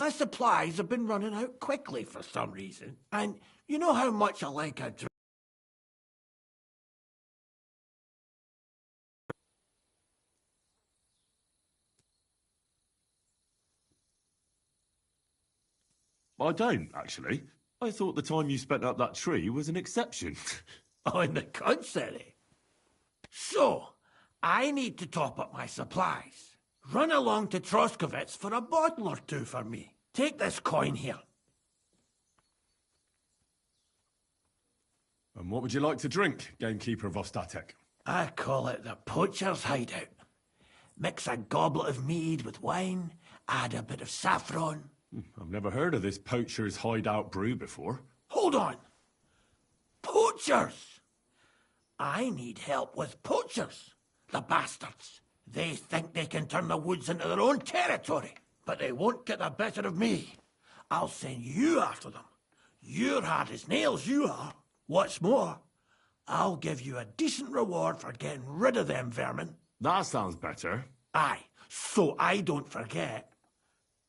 My supplies have been running out quickly for some reason, and you know how much I like a drink. I don't, actually. I thought the time you spent up that tree was an exception. On the contrary. So, I need to top up my supplies. Run along to Troskovitz for a bottle or two for me. Take this coin here. And what would you like to drink, gamekeeper of Ostatek? I call it the poacher's hideout. Mix a goblet of mead with wine, add a bit of saffron. I've never heard of this poacher's hideout brew before. Hold on! Poachers! I need help with poachers. The bastards. They think they can turn the woods into their own territory, but they won't get the better of me. I'll send you after them. You're hard as nails, you are. What's more, I'll give you a decent reward for getting rid of them vermin. That sounds better. Aye, so I don't forget.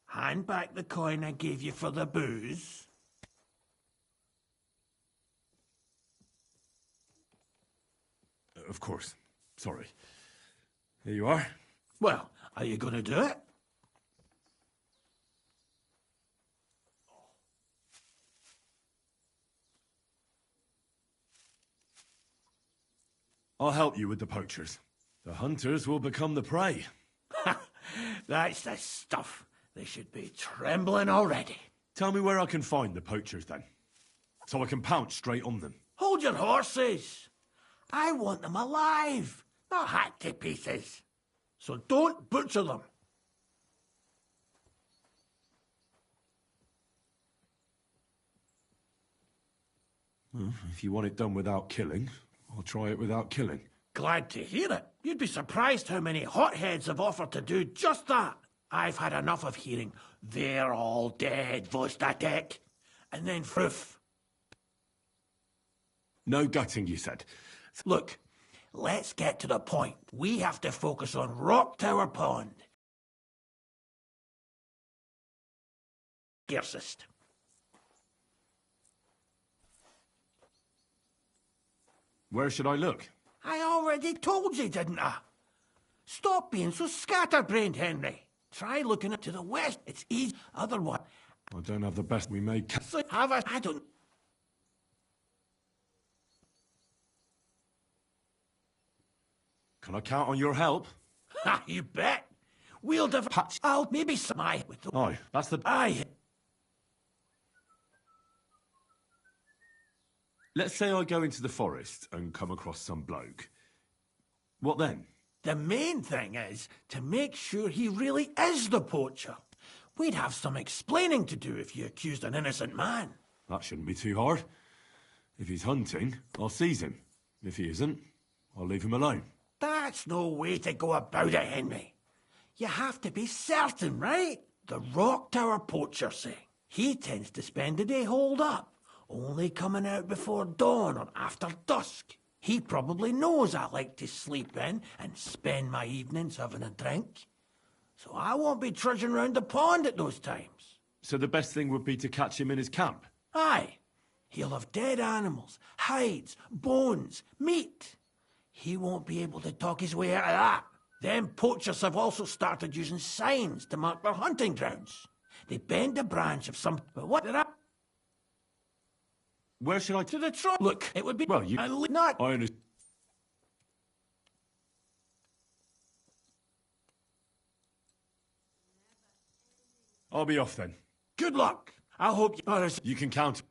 Hand back the coin I gave you for the booze. Of course. Sorry. Here you are. Well, are you going to do it? I'll help you with the poachers. The hunters will become the prey. That's the stuff. They should be trembling already. Tell me where I can find the poachers, then. So I can pounce straight on them. Hold your horses. I want them alive, not hacked to pieces. So don't butcher them. Well, if you want it done without killing, I'll try it without killing. Glad to hear it. You'd be surprised how many hotheads have offered to do just that. I've had enough of hearing, "They're all dead, Vostatek," and then proof. No gutting, you said. Look, let's get to the point. We have to focus on Rock Tower Pond. Scarcest. Where should I look? I already told you, didn't I? Stop being so scatterbrained, Henry. Try looking to the west. It's easy. Otherwise, I don't have the best we made. have a... I don't... Can I count on your help? Ha, you bet. We'll Patch. I'll maybe smile with the... Aye, that's the... Aye. Let's say I go into the forest and come across some bloke. What then? The main thing is to make sure he really is the poacher. We'd have some explaining to do if you accused an innocent man. That shouldn't be too hard. If he's hunting, I'll seize him. If he isn't, I'll leave him alone. That's no way to go about it, Henry. You have to be certain, right? The Rock Tower poacher say. He tends to spend the day holed up, only coming out before dawn or after dusk. He probably knows I like to sleep in and spend my evenings having a drink. So I won't be trudging round the pond at those times. So the best thing would be to catch him in his camp? Aye. He'll have dead animals, hides, bones, meat. He won't be able to talk his way out of that. Them poachers have also started using signs to mark their hunting grounds. They bend a branch of some... But what did I... Where should I... To the trunk. Look, it would be... Well, you... Not... I understand. I'll be off then. Good luck. I hope you... You can count...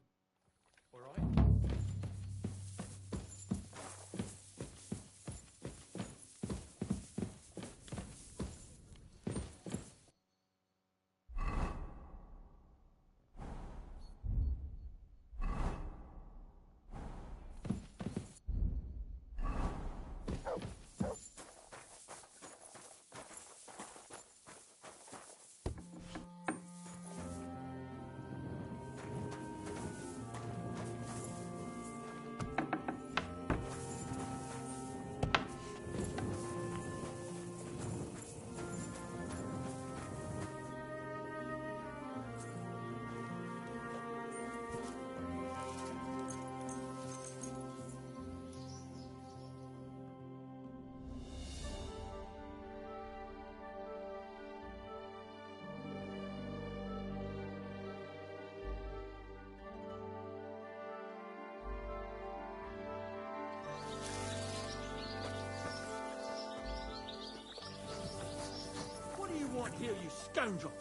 here, you scoundrel!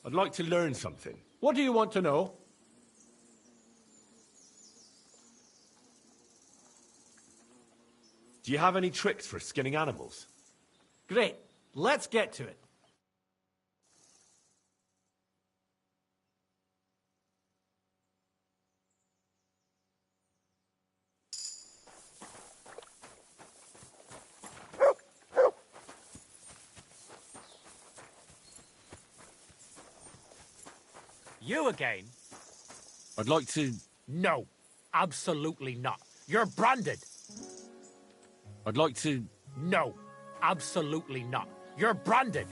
I'd like to learn something. What do you want to know? Do you have any tricks for skinning animals? Great. Let's get to it. You again? I'd like to... No, absolutely not. You're branded. I'd like to... No, absolutely not. You're branded.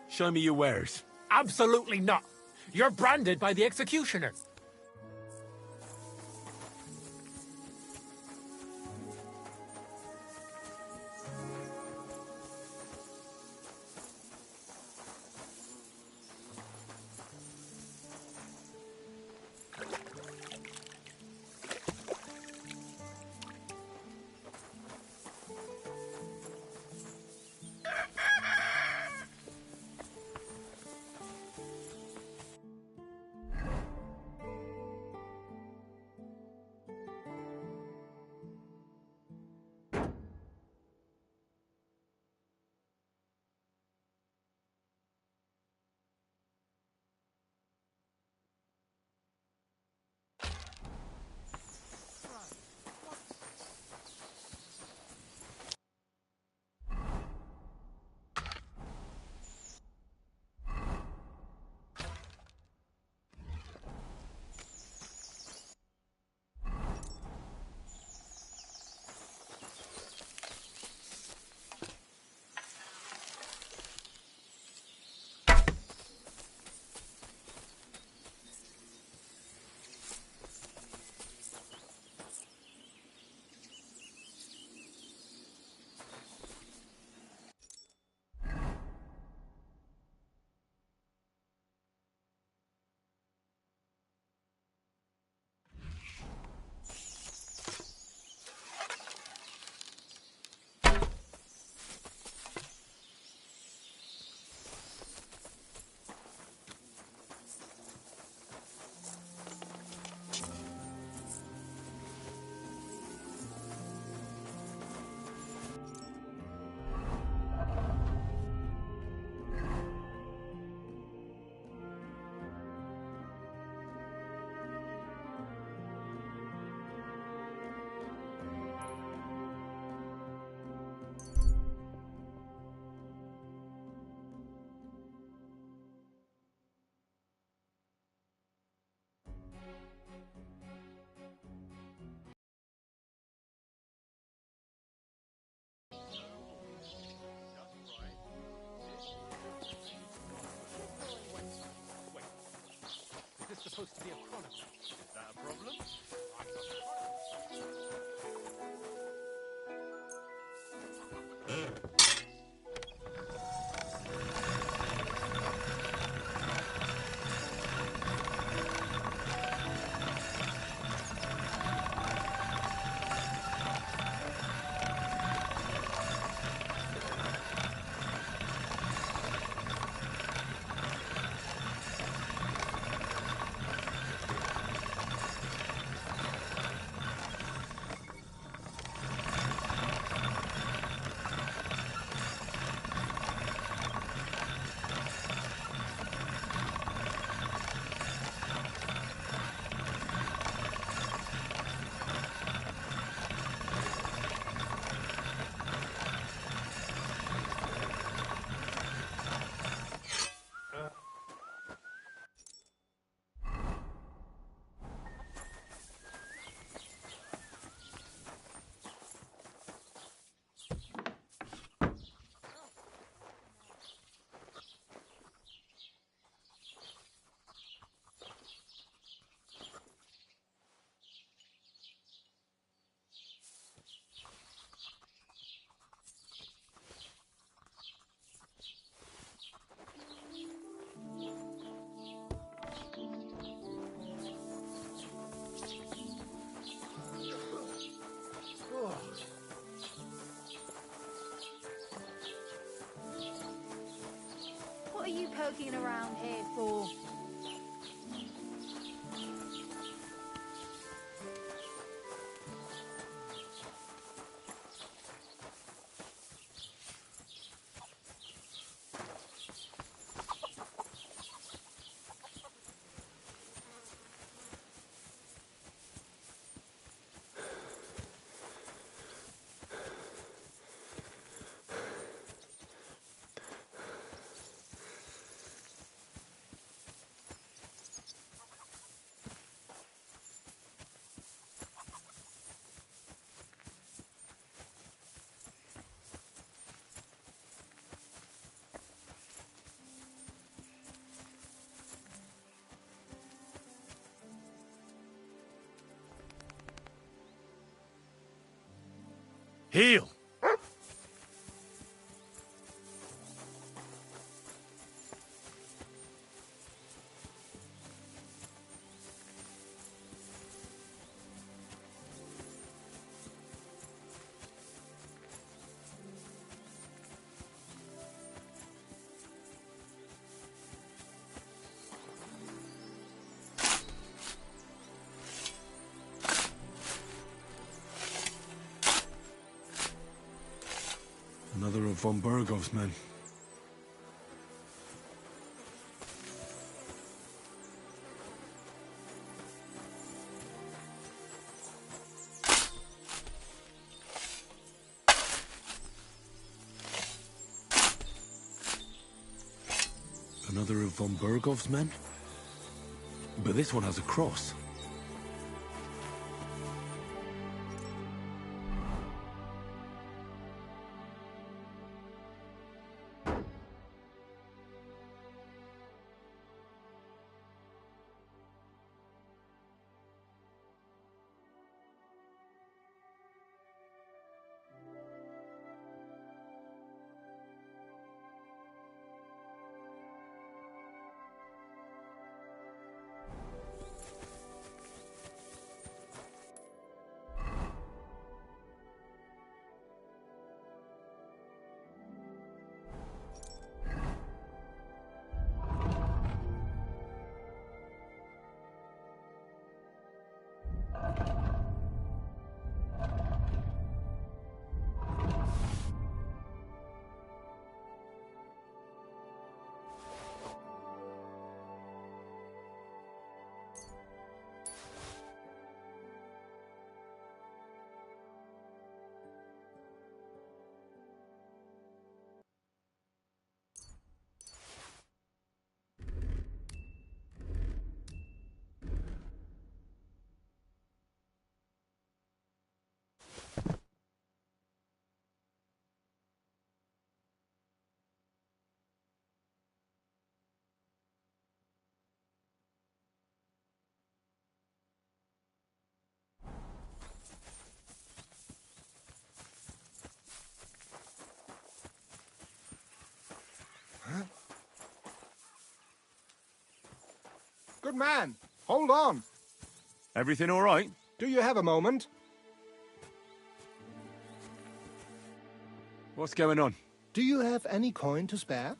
Show me your wares. Absolutely not. You're branded by the executioner. poking around here for? Heel! Another of von Bergov's men. Another of von Bergov's men? But this one has a cross. Good man, hold on. Everything all right? Do you have a moment? What's going on? Do you have any coin to spare?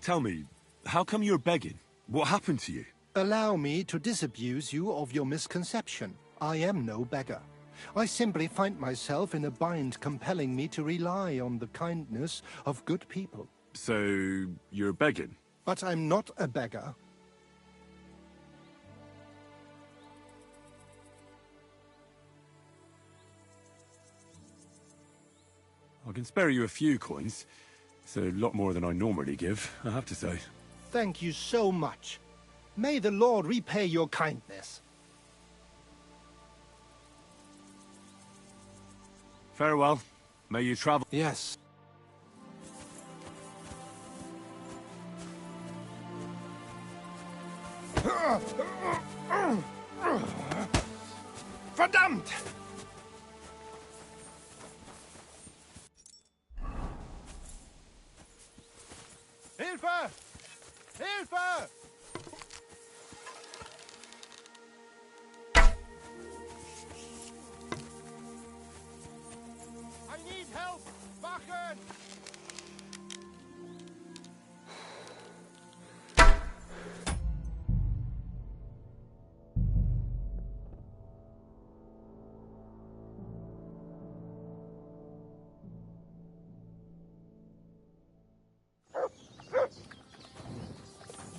Tell me, how come you're begging? What happened to you? Allow me to disabuse you of your misconception. I am no beggar. I simply find myself in a bind compelling me to rely on the kindness of good people. So, you're begging? But I'm not a beggar. I can spare you a few coins. It's a lot more than I normally give, I have to say. Thank you so much. May the Lord repay your kindness. Farewell. May you travel... Yes. Verdammt! Hilfe! Hilfe! Help! Wachen!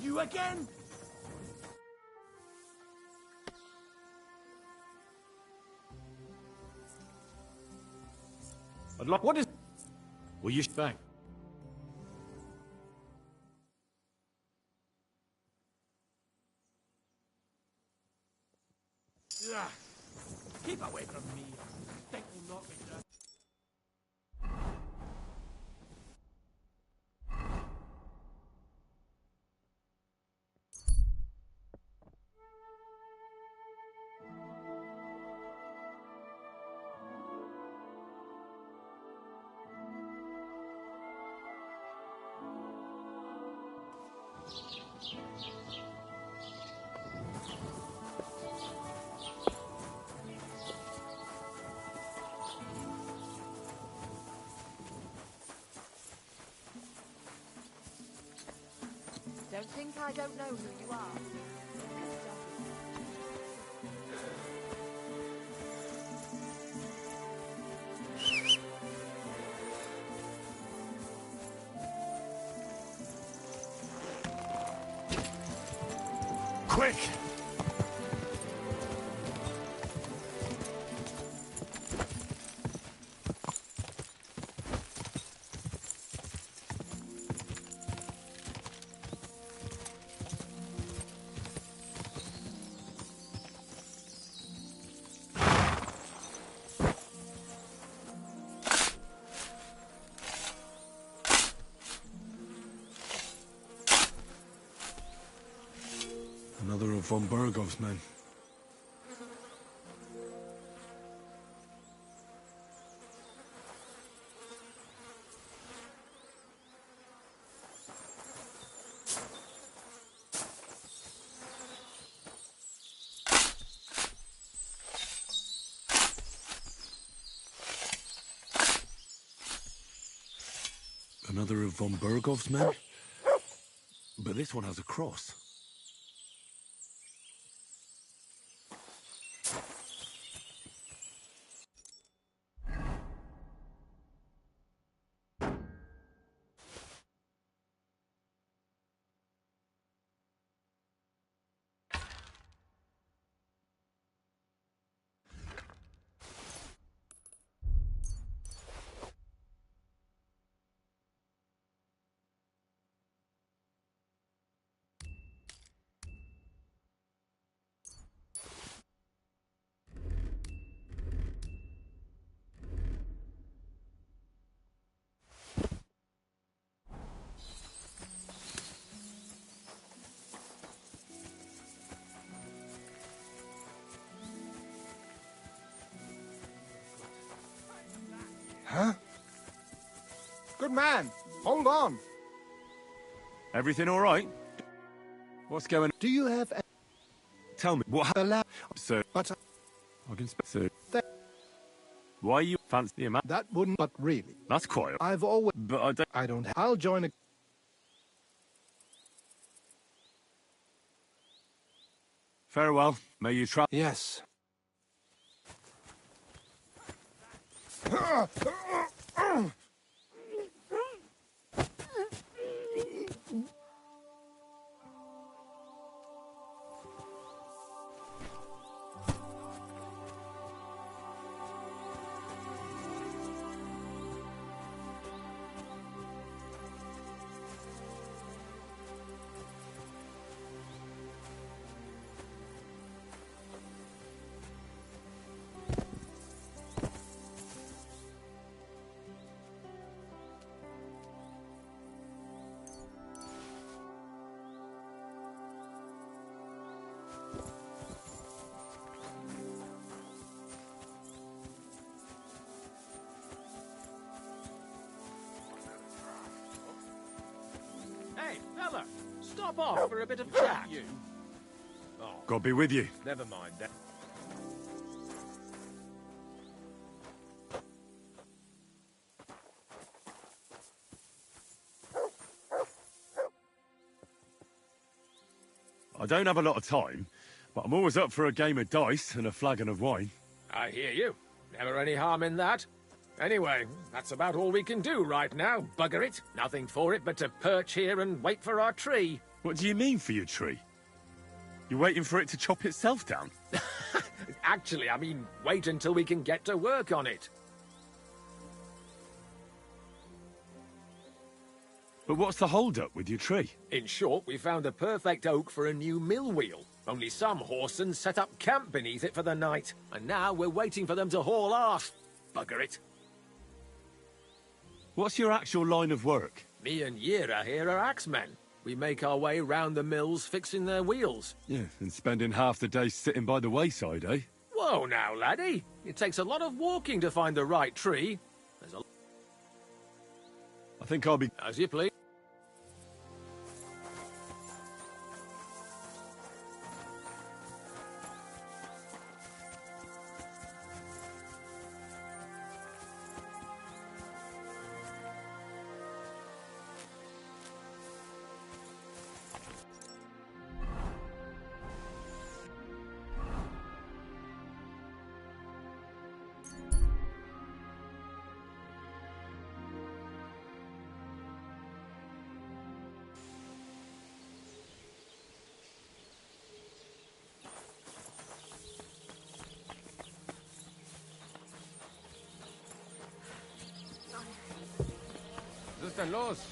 You again? I'd like. What is. Will you bang? Ugh. Keep away from me. Think will knock me down. Don't think I don't know who you are. Quick! Another of von Bergov's men. Another of von Bergov's men? But this one has a cross. Huh? Good man, hold on. Everything all right? What's going on? Do you have Tell me, what happened? a Sir, But I can speak, sir. That- Why you fancy a man? that wouldn't. But really, That's quiet. I've always. But I don't... I don't. I'll join a. Farewell. May you travel. Yes. Hey, fella, stop off for a bit of chat. You. Oh, God be with you. never mind that. I don't have a lot of time, but I'm always up for a game of dice and a flagon of wine. I hear you. Never any harm in that. Anyway, that's about all we can do right now. Bugger it. Nothing for it but to perch here and wait for our tree. What do you mean for your tree? You're waiting for it to chop itself down? Actually, I mean, wait until we can get to work on it. But what's the hold-up with your tree? In short, we found a perfect oak for a new mill wheel. Only some horsens set up camp beneath it for the night. And now we're waiting for them to haul off. Bugger it. What's your actual line of work? Me and Yira here are axemen. We make our way round the mills fixing their wheels. Yeah, and spending half the day sitting by the wayside, eh? Whoa now, laddie. It takes a lot of walking to find the right tree. There's a... I think I'll be... As you please. Just los.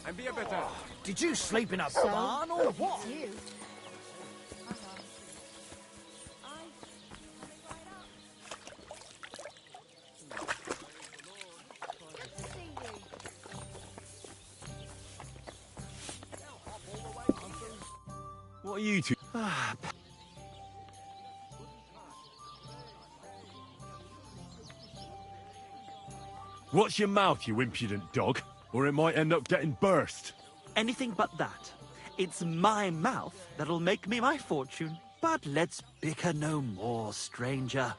Ein Bier bitte. Did you sleep in a barn or what? It's you. Good to see you. What are you two... Watch your mouth, you impudent dog, or it might end up getting burst. Anything but that. It's my mouth that'll make me my fortune. But let's bicker no more, stranger.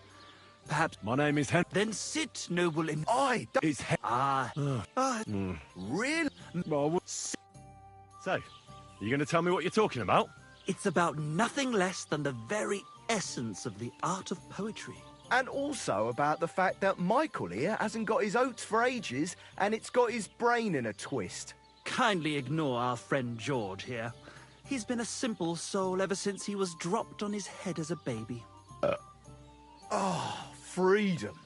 Perhaps... My name is Hen... Then sit, noble im... It's Hen... Really? So, you going to tell me what you're talking about? It's about nothing less than the very essence of the art of poetry. And also about the fact that Michael here hasn't got his oats for ages and it's got his brain in a twist. Kindly ignore our friend George here. He's been a simple soul ever since he was dropped on his head as a baby. Freedom.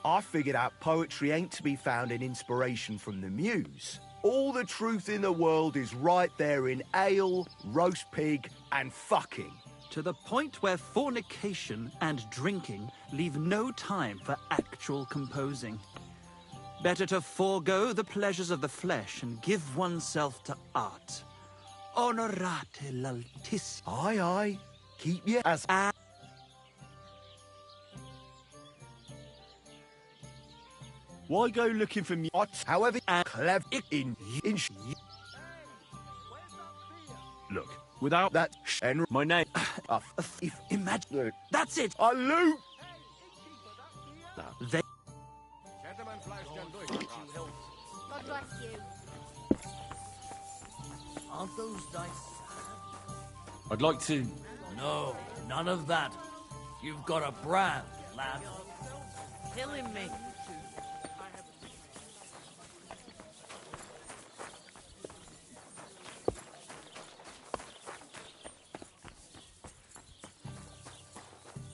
I figured out poetry ain't to be found in inspiration from the muse. All the truth in the world is right there in ale, roast pig, and fucking. To the point where fornication and drinking leave no time for actual composing. Better to forego the pleasures of the flesh and give oneself to art. Honorate l'altissimo. Aye, aye. Keep you as... Why go looking for me? However clever in... Look, without that and my name... Imagine... That's it! A loot! They... Gentleman fleisch gern durch. God bless you. Aren't those dice? I'd like to... No, none of that. You've got a brand, lad. Killing me.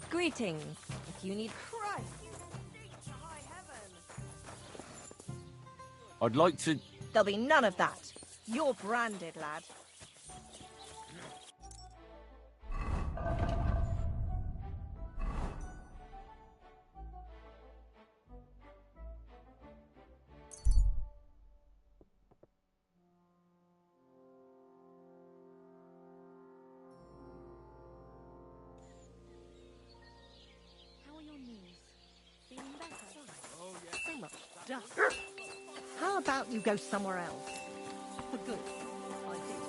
Greetings. If you need... Christ, you stink to high heaven. I'd like to... There'll be none of that. You're branded, lad. How are your knees? Feeling better? So much dust. How about you go somewhere else? For good. I think.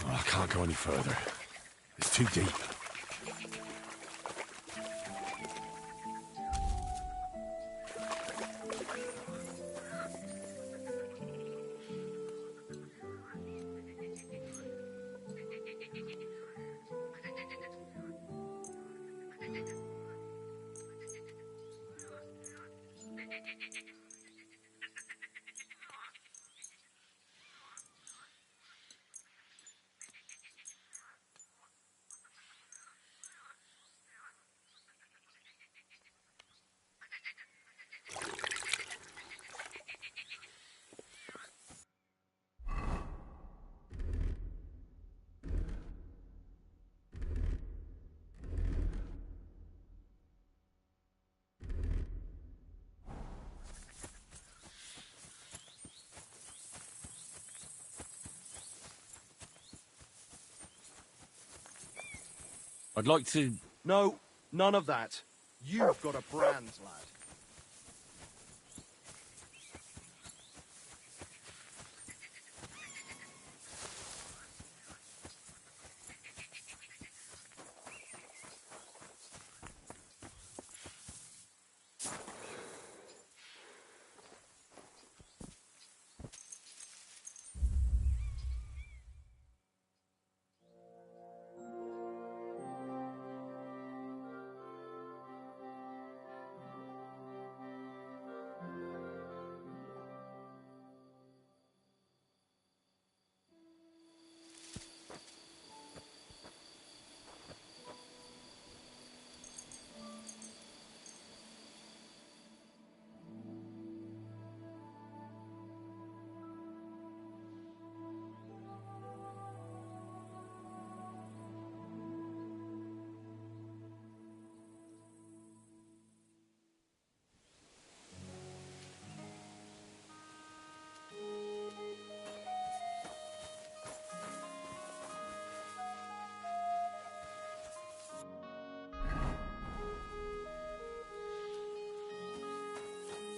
Oh, I can't go any further. It's too deep. I'd like to... No, none of that. You've got a brand, lad.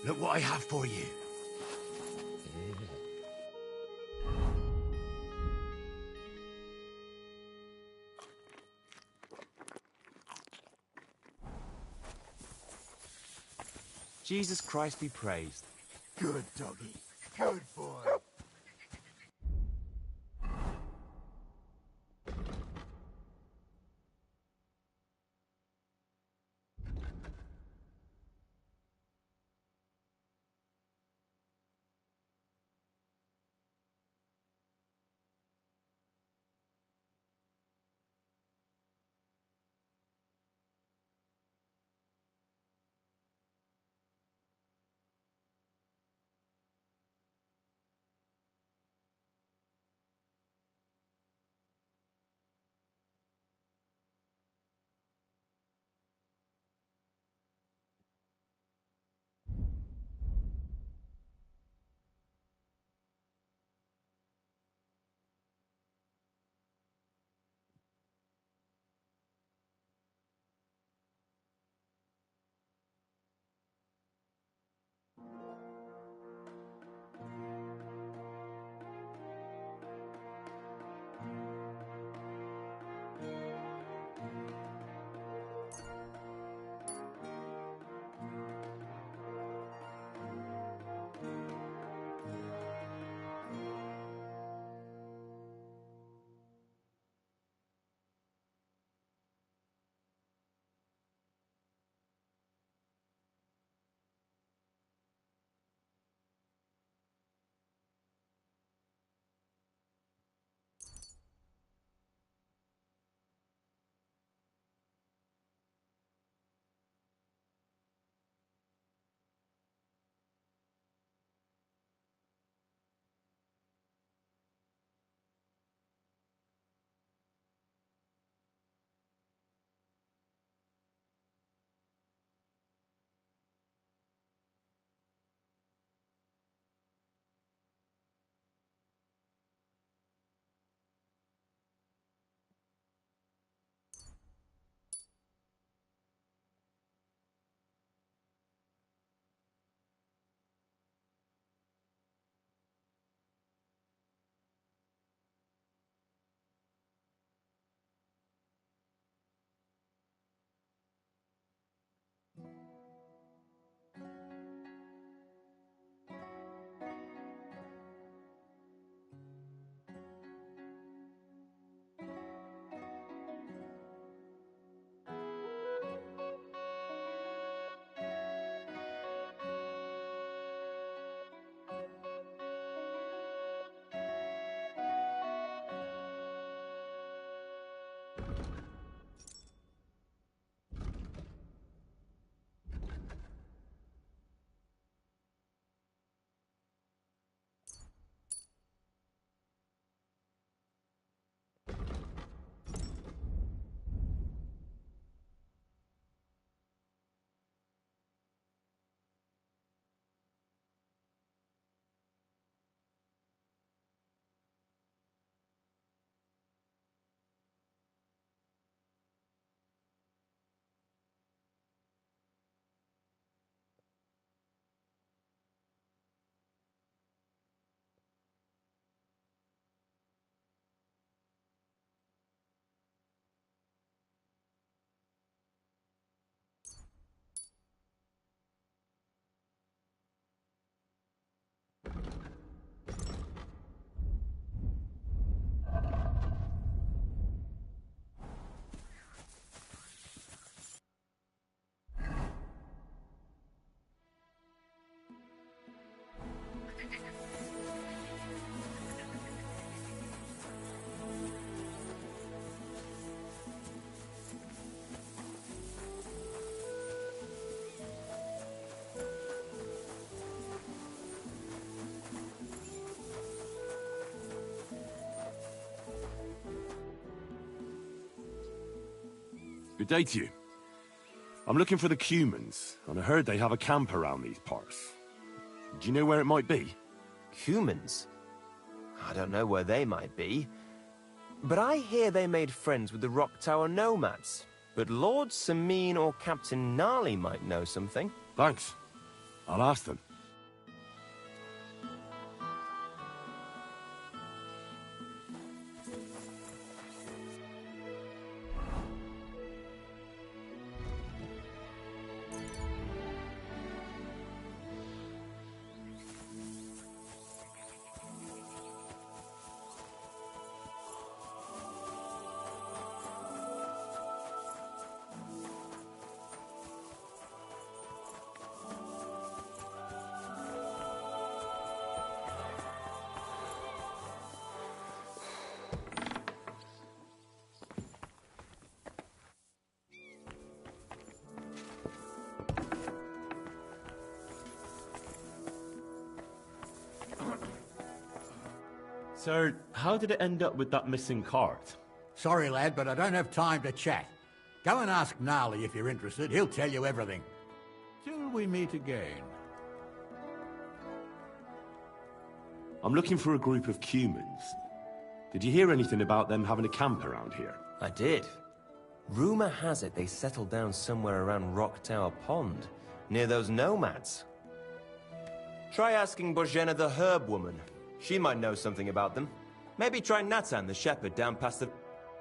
Look what I have for you. Jesus Christ be praised. Good doggy. Good boy. Good day to you. I'm looking for the Cumans, and I heard they have a camp around these parts. Do you know where it might be? Humans? I don't know where they might be. But I hear they made friends with the Rock Tower nomads. But Lord Sameen or Captain Gnarly might know something. Thanks. I'll ask them. Sir, how did it end up with that missing cart? Sorry, lad, but I don't have time to chat. Go and ask Gnarly if you're interested. He'll tell you everything. Till we meet again. I'm looking for a group of humans. Did you hear anything about them having a camp around here? I did. Rumor has it they settled down somewhere around Rock Tower Pond, near those nomads. Try asking Bozhena the herb woman. She might know something about them. Maybe try Natan the shepherd down past the...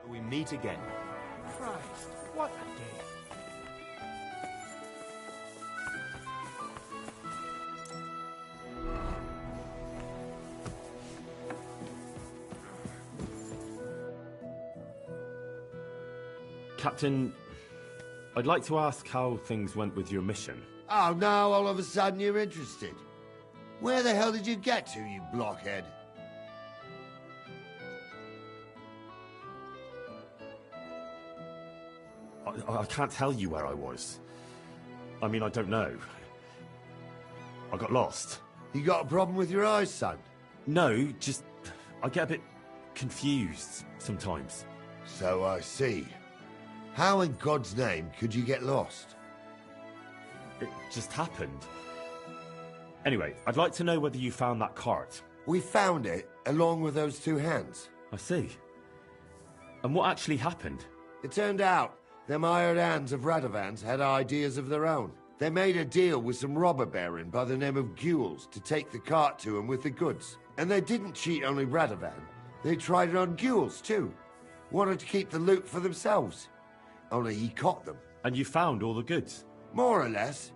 We meet again. Christ, what a day. Captain, I'd like to ask how things went with your mission. Oh, now all of a sudden you're interested. Where the hell did you get to, you blockhead? I can't tell you where I was. I mean, I don't know. I got lost. You got a problem with your eyes, son? No, just... I get a bit confused sometimes. So I see. How in God's name could you get lost? It just happened. Anyway, I'd like to know whether you found that cart. We found it, along with those two hands. I see. And what actually happened? It turned out them hired hands of Radovans had ideas of their own. They made a deal with some robber baron by the name of Gules to take the cart to him with the goods. And they didn't cheat only Radovan. They tried it on Gules, too. Wanted to keep the loot for themselves. Only he caught them. And you found all the goods? More or less.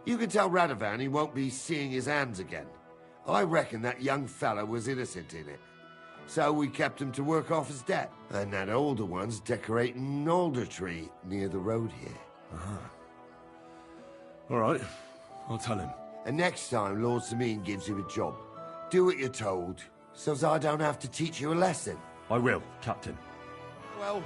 You can tell Radovan he won't be seeing his hands again. I reckon that young fella was innocent in it. So we kept him to work off his debt. And that older one's decorating an alder tree near the road here. All right, I'll tell him. And next time Lord Sameen gives you a job, do what you're told, so I don't have to teach you a lesson. I will, Captain. Well...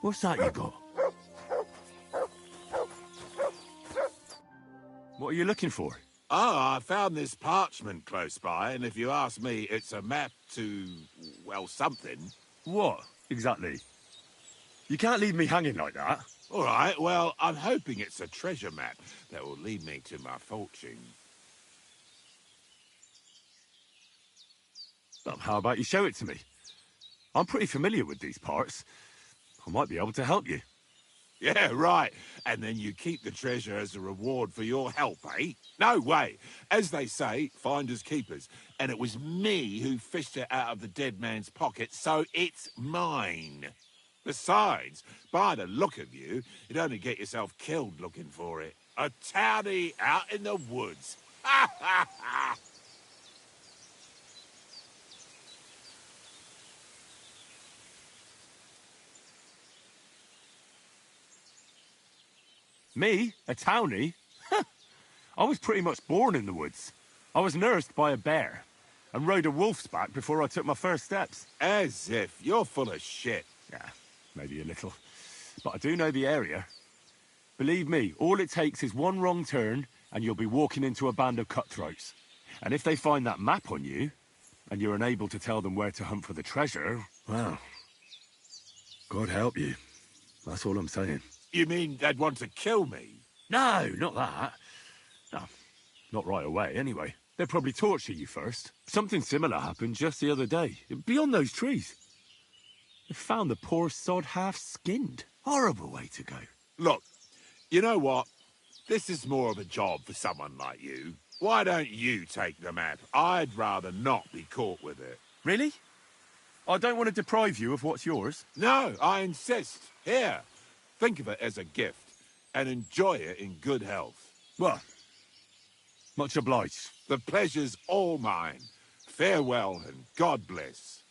What's that you got? What are you looking for? Oh, I found this parchment close by, and if you ask me, it's a map to, well, something. What, exactly? You can't leave me hanging like that. All right, well, I'm hoping it's a treasure map that will lead me to my fortune. How about you show it to me? I'm pretty familiar with these parts. I might be able to help you. Yeah, right. And then you keep the treasure as a reward for your help, eh? No way. As they say, finders keepers. And it was me who fished it out of the dead man's pocket, so it's mine. Besides, by the look of you, you'd only get yourself killed looking for it. A townie out in the woods. Ha ha ha! Me? A townie? I was pretty much born in the woods. I was nursed by a bear and rode a wolf's back before I took my first steps. As if. You're full of shit. Yeah, maybe a little. But I do know the area. Believe me, all it takes is one wrong turn and you'll be walking into a band of cutthroats. And if they find that map on you, and you're unable to tell them where to hunt for the treasure, well, God help you. That's all I'm saying. You mean they'd want to kill me? No, not that. No, not right away, anyway. They'll probably torture you first. Something similar happened just the other day, beyond those trees. They found the poor sod half-skinned. Horrible way to go. Look, you know what? This is more of a job for someone like you. Why don't you take the map? I'd rather not be caught with it. Really? I don't want to deprive you of what's yours. No, I insist. Here, think of it as a gift, and enjoy it in good health. Well, much obliged. The pleasure's all mine. Farewell, and God bless.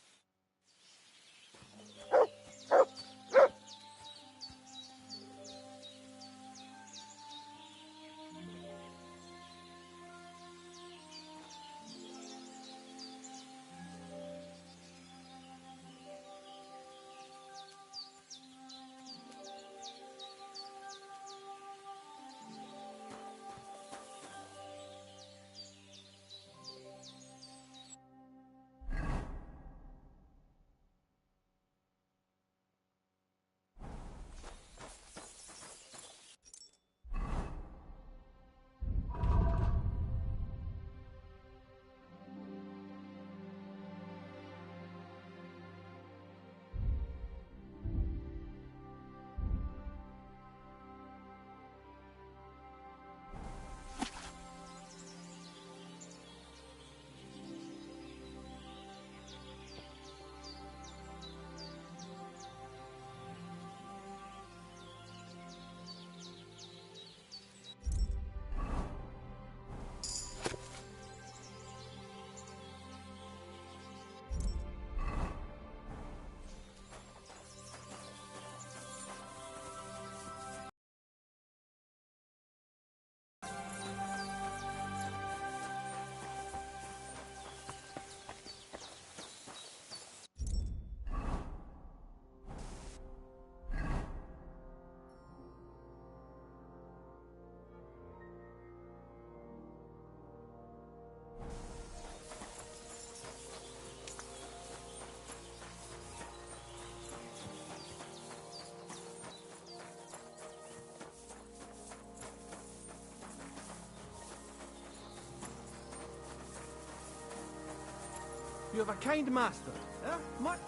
You have a kind master, eh? Much.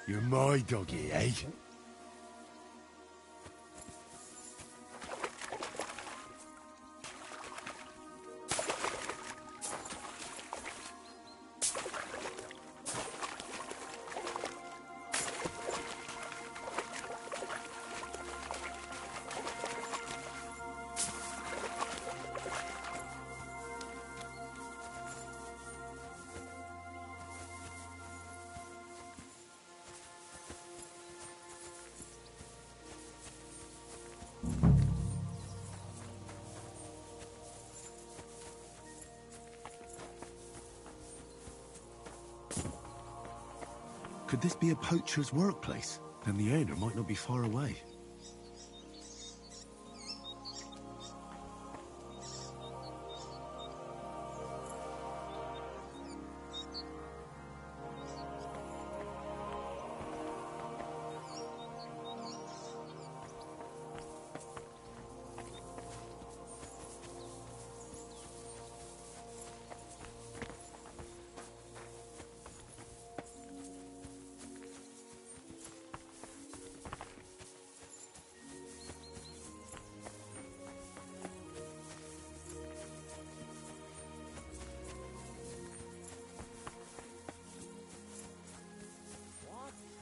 You're my doggy, eh? Could this be a poacher's workplace? Then the owner might not be far away.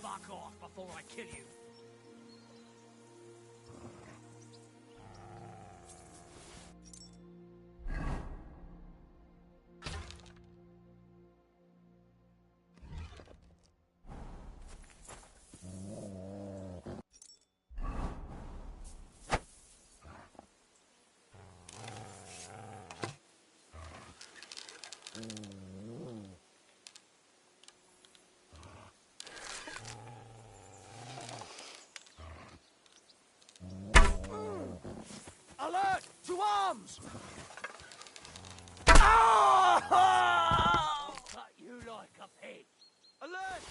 Fuck off before I kill you. Alert! To arms! I'll cut you like a pig. Alert!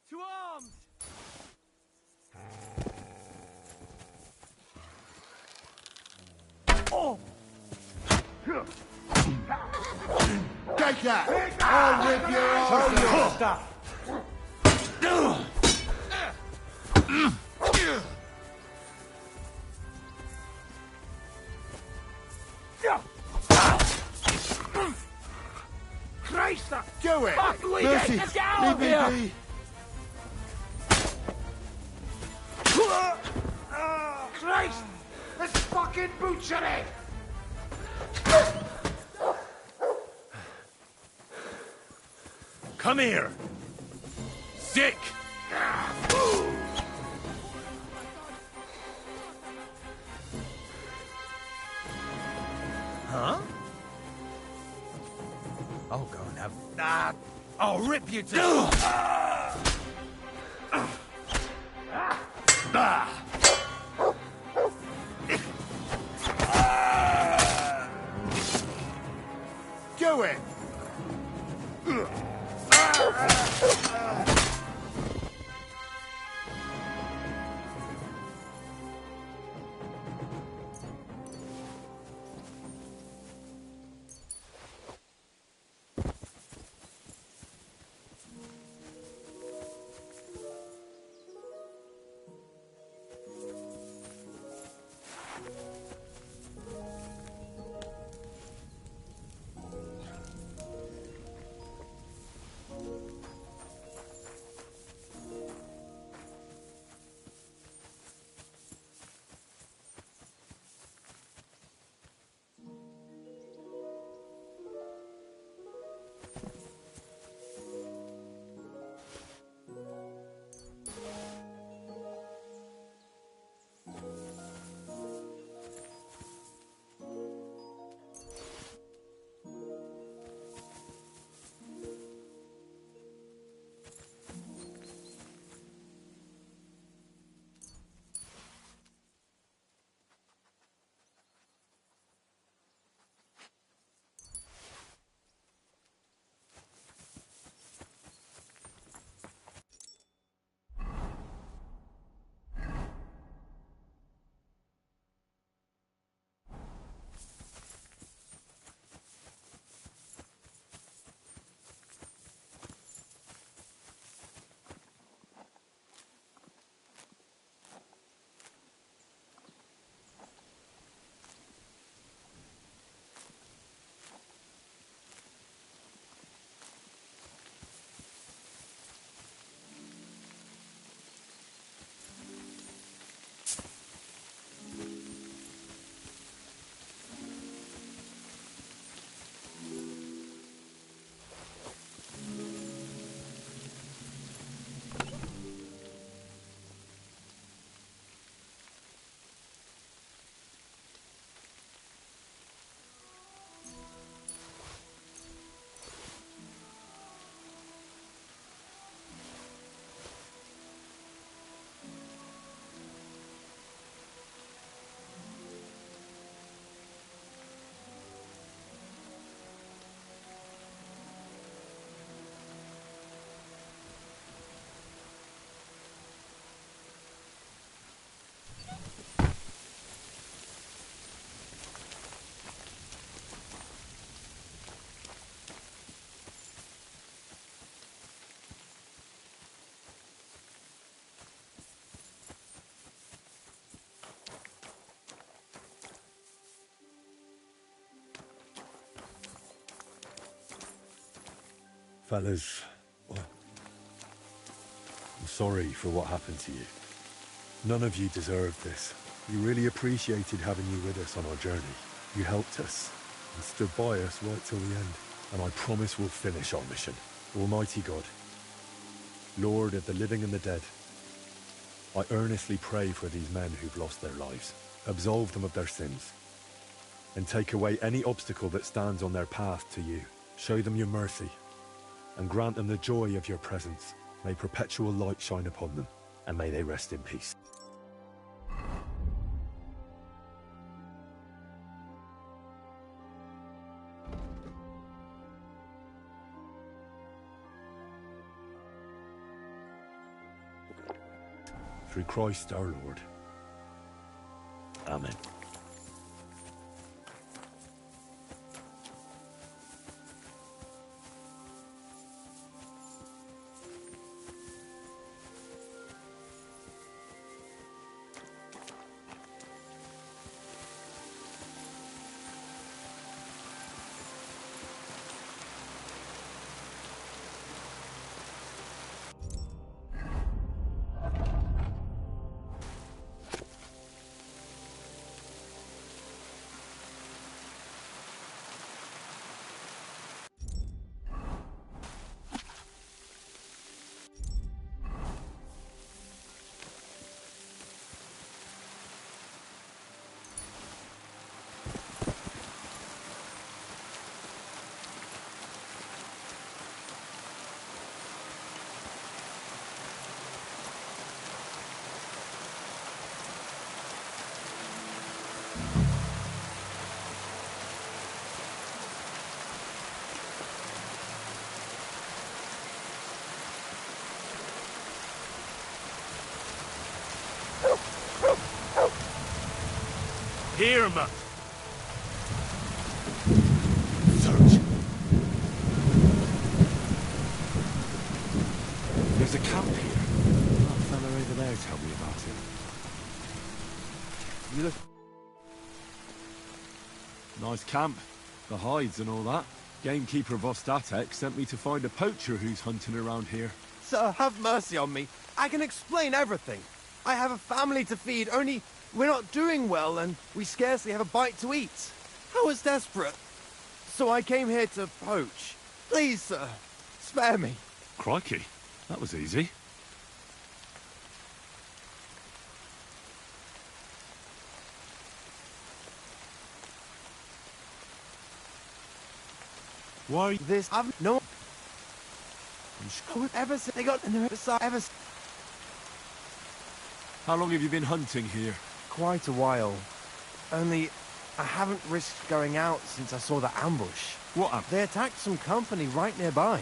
To arms! Oh! Take that! I'll rip your arse out! Christ! Do it! Fuck, we Mercy! get out of Leave here! me be! Christ! It's fucking butchery! Come here! Sick! Huh? I'll go and have... I'll rip you to... Do it! Fellas, I'm sorry for what happened to you. None of you deserved this. We really appreciated having you with us on our journey. You helped us and stood by us right till the end. And I promise we'll finish our mission. Almighty God, Lord of the living and the dead, I earnestly pray for these men who've lost their lives. Absolve them of their sins and take away any obstacle that stands on their path to you. Show them your mercy and grant them the joy of your presence. May perpetual light shine upon them, and may they rest in peace. Through Christ our Lord. Amen. Hear 'em up. Search. There's a camp here. That fella over there tell me about it. You look... Nice camp. The hides and all that. Gamekeeper Vostatek sent me to find a poacher who's hunting around here. Sir, have mercy on me. I can explain everything. I have a family to feed, only we're not doing well and we scarcely have a bite to eat. I was desperate, so I came here to poach. Please, sir, spare me. Crikey, that was easy. Why? This, I've no... Ever since they got in the ever... How long have you been hunting here? Quite a while. Only, I haven't risked going out since I saw the ambush. What happened? They attacked some company right nearby.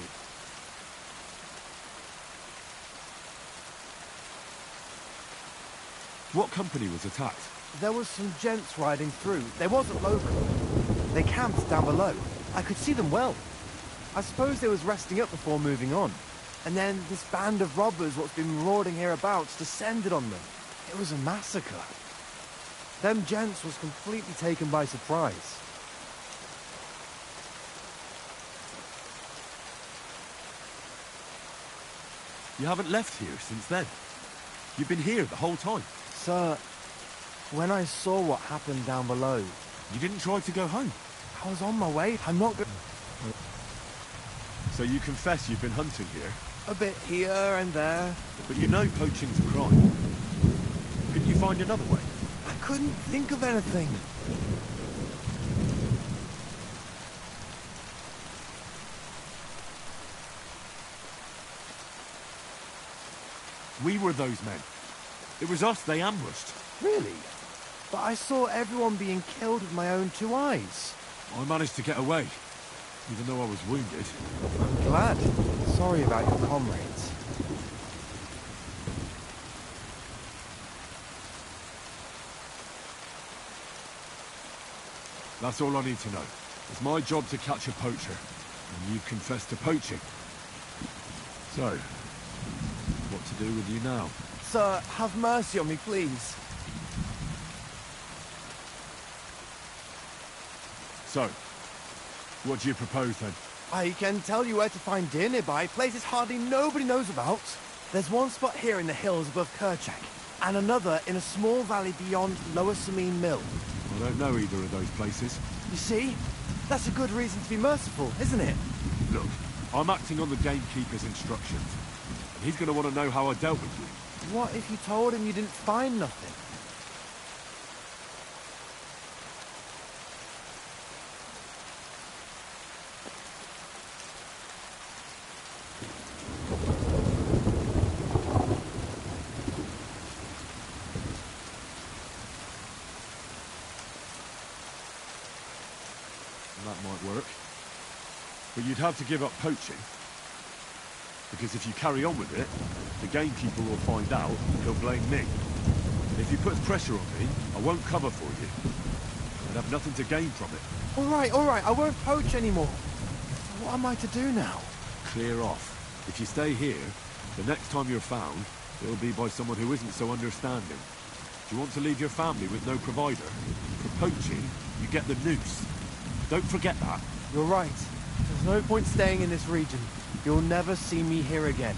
What company was attacked? There was some gents riding through. They wasn't local. They camped down below. I could see them well. I suppose they was resting up before moving on. And then this band of robbers what's been marauding hereabouts descended on them. It was a massacre. Them gents was completely taken by surprise. You haven't left here since then? You've been here the whole time? Sir, when I saw what happened down below... You didn't try to go home? I was on my way. I'm not good. So you confess you've been hunting here? A bit here and there. But you know poaching's a crime. Couldn't you find another way? I couldn't think of anything. We were those men. It was us they ambushed. Really? But I saw everyone being killed with my own two eyes. I managed to get away, even though I was wounded. I'm glad. Sorry about your comrades. That's all I need to know. It's my job to catch a poacher, and you've confessed to poaching. So, what to do with you now? Sir, have mercy on me, please. So, what do you propose then? I can tell you where to find deer nearby, places hardly nobody knows about. There's one spot here in the hills above Kerchak, and another in a small valley beyond Lower Samine Mill. I don't know either of those places. You see? That's a good reason to be merciful, isn't it? Look, I'm acting on the gamekeeper's instructions, and he's going to want to know how I dealt with you. What if you told him you didn't find nothing? That might work. But you'd have to give up poaching. Because if you carry on with it, the gamekeeper will find out, he'll blame me. And if he puts pressure on me, I won't cover for you. I'd have nothing to gain from it. All right, I won't poach anymore. So what am I to do now? Clear off. If you stay here, the next time you're found, it'll be by someone who isn't so understanding. Do you want to leave your family with no provider? For poaching, you get the noose. Don't forget that. You're right. There's no point staying in this region. You'll never see me here again.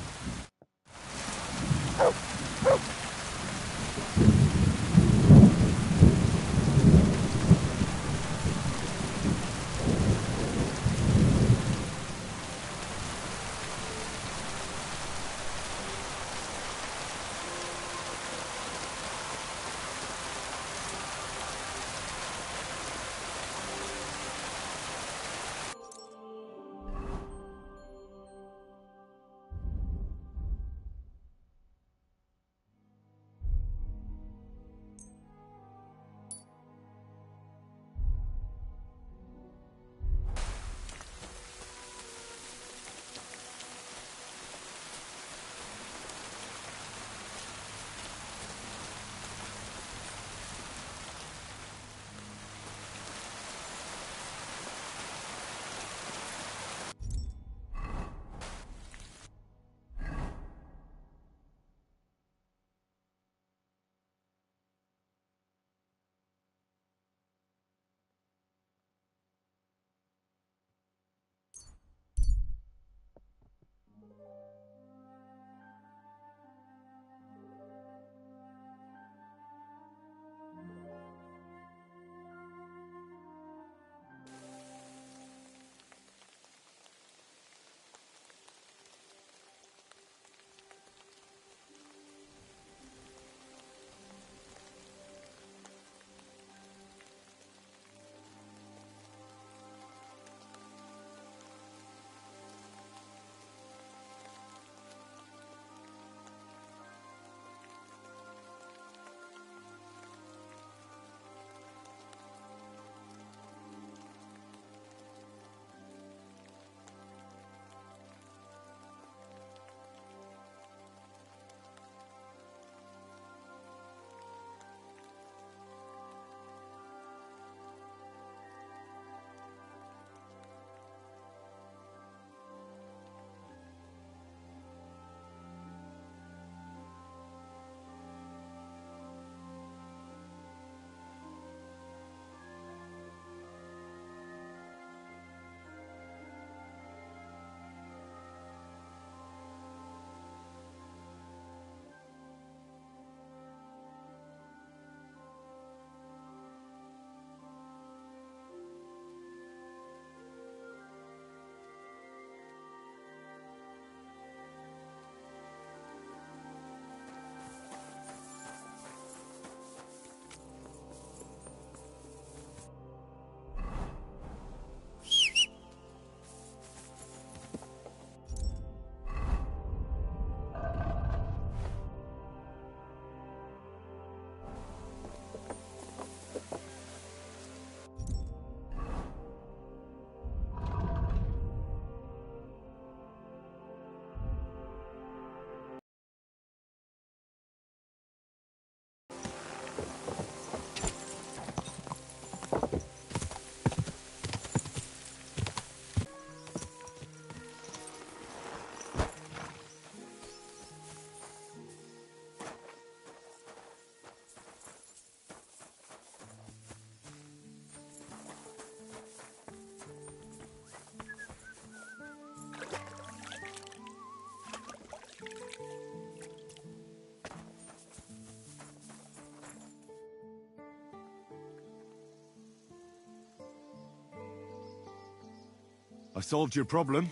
solved your problem.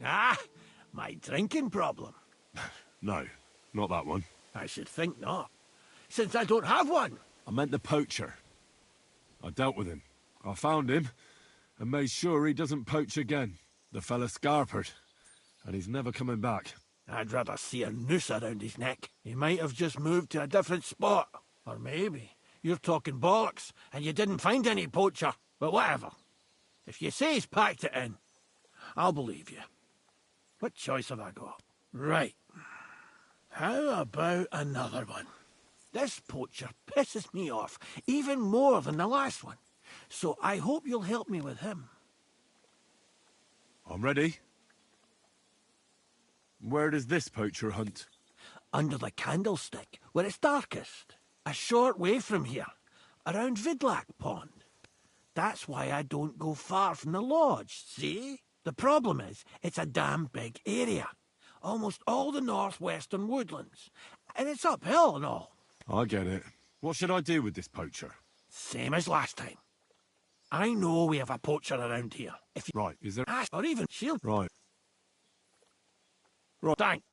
Ah, my drinking problem. No, not that one. I should think not, since I don't have one. I meant the poacher. I dealt with him. I found him, and made sure he doesn't poach again. The fella scarpered, and he's never coming back. I'd rather see a noose around his neck. He might have just moved to a different spot. Or maybe you're talking bollocks, and you didn't find any poacher. But whatever. If you say he's packed it in, I'll believe you. What choice have I got? Right. How about another one? This poacher pisses me off even more than the last one. So I hope you'll help me with him. I'm ready. Where does this poacher hunt? Under the candlestick, where it's darkest. A short way from here, around Vidlac Pond. That's why I don't go far from the lodge, see? The problem is, it's a damn big area. Almost all the northwestern woodlands. And it's uphill and all. I get it. What should I do with this poacher? Same as last time. I know we have a poacher around here. If you right, is there... ask, or even she'll... Right. Right. Thanks.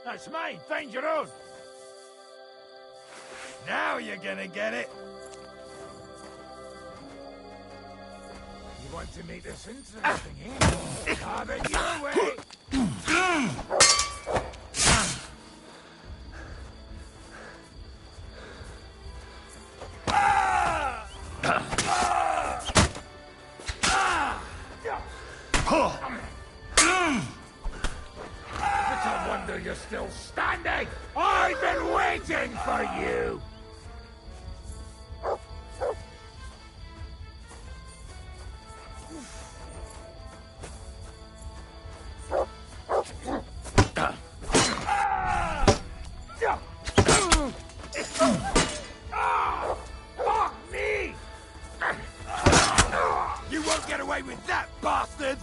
That's mine. Find your own. Now you're gonna get it. You want to make this interesting, eh? Have it your way. It's a wonder you're still standing. I've been waiting for you. Fuck me! You won't get away with that, bastard!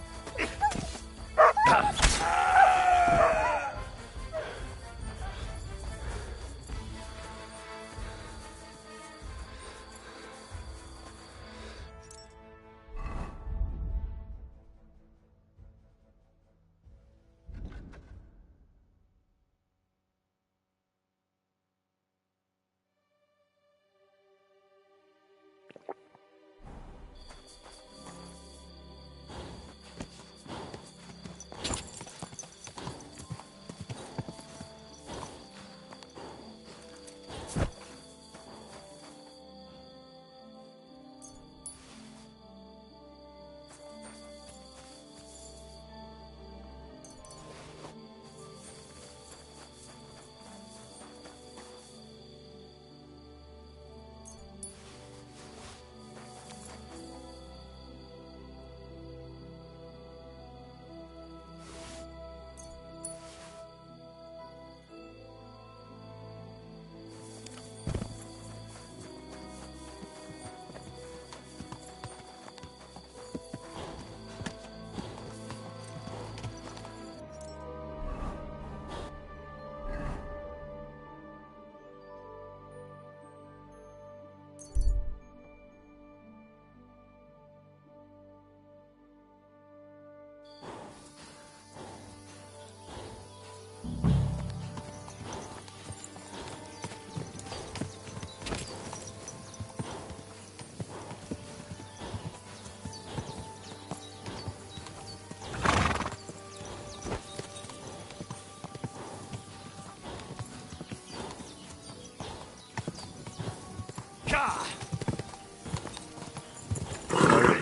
Hurry.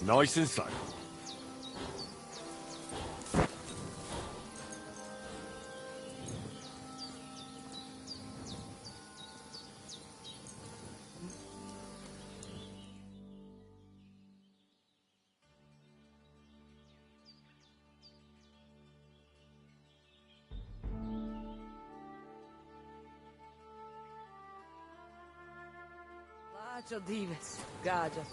Nice and slow. Lađo dives, gađa.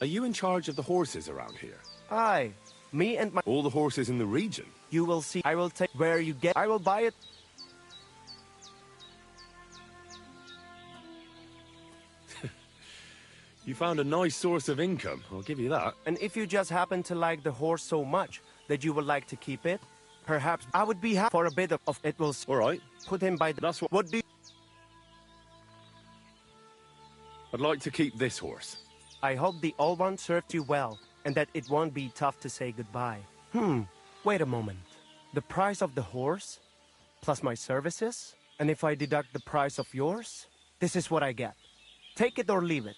Are you in charge of the horses around here? Aye. Me and my... All the horses in the region? You will see. I will take where you get. I will buy it. You found a nice source of income, I'll give you that. And if you just happen to like the horse so much that you would like to keep it, perhaps I would be happy for a bit of it. Will all right. Put him by the... That's what do you... I'd like to keep this horse. I hope the old one served you well, and that it won't be tough to say goodbye. Wait a moment. The price of the horse, plus my services, and if I deduct the price of yours, this is what I get. Take it or leave it.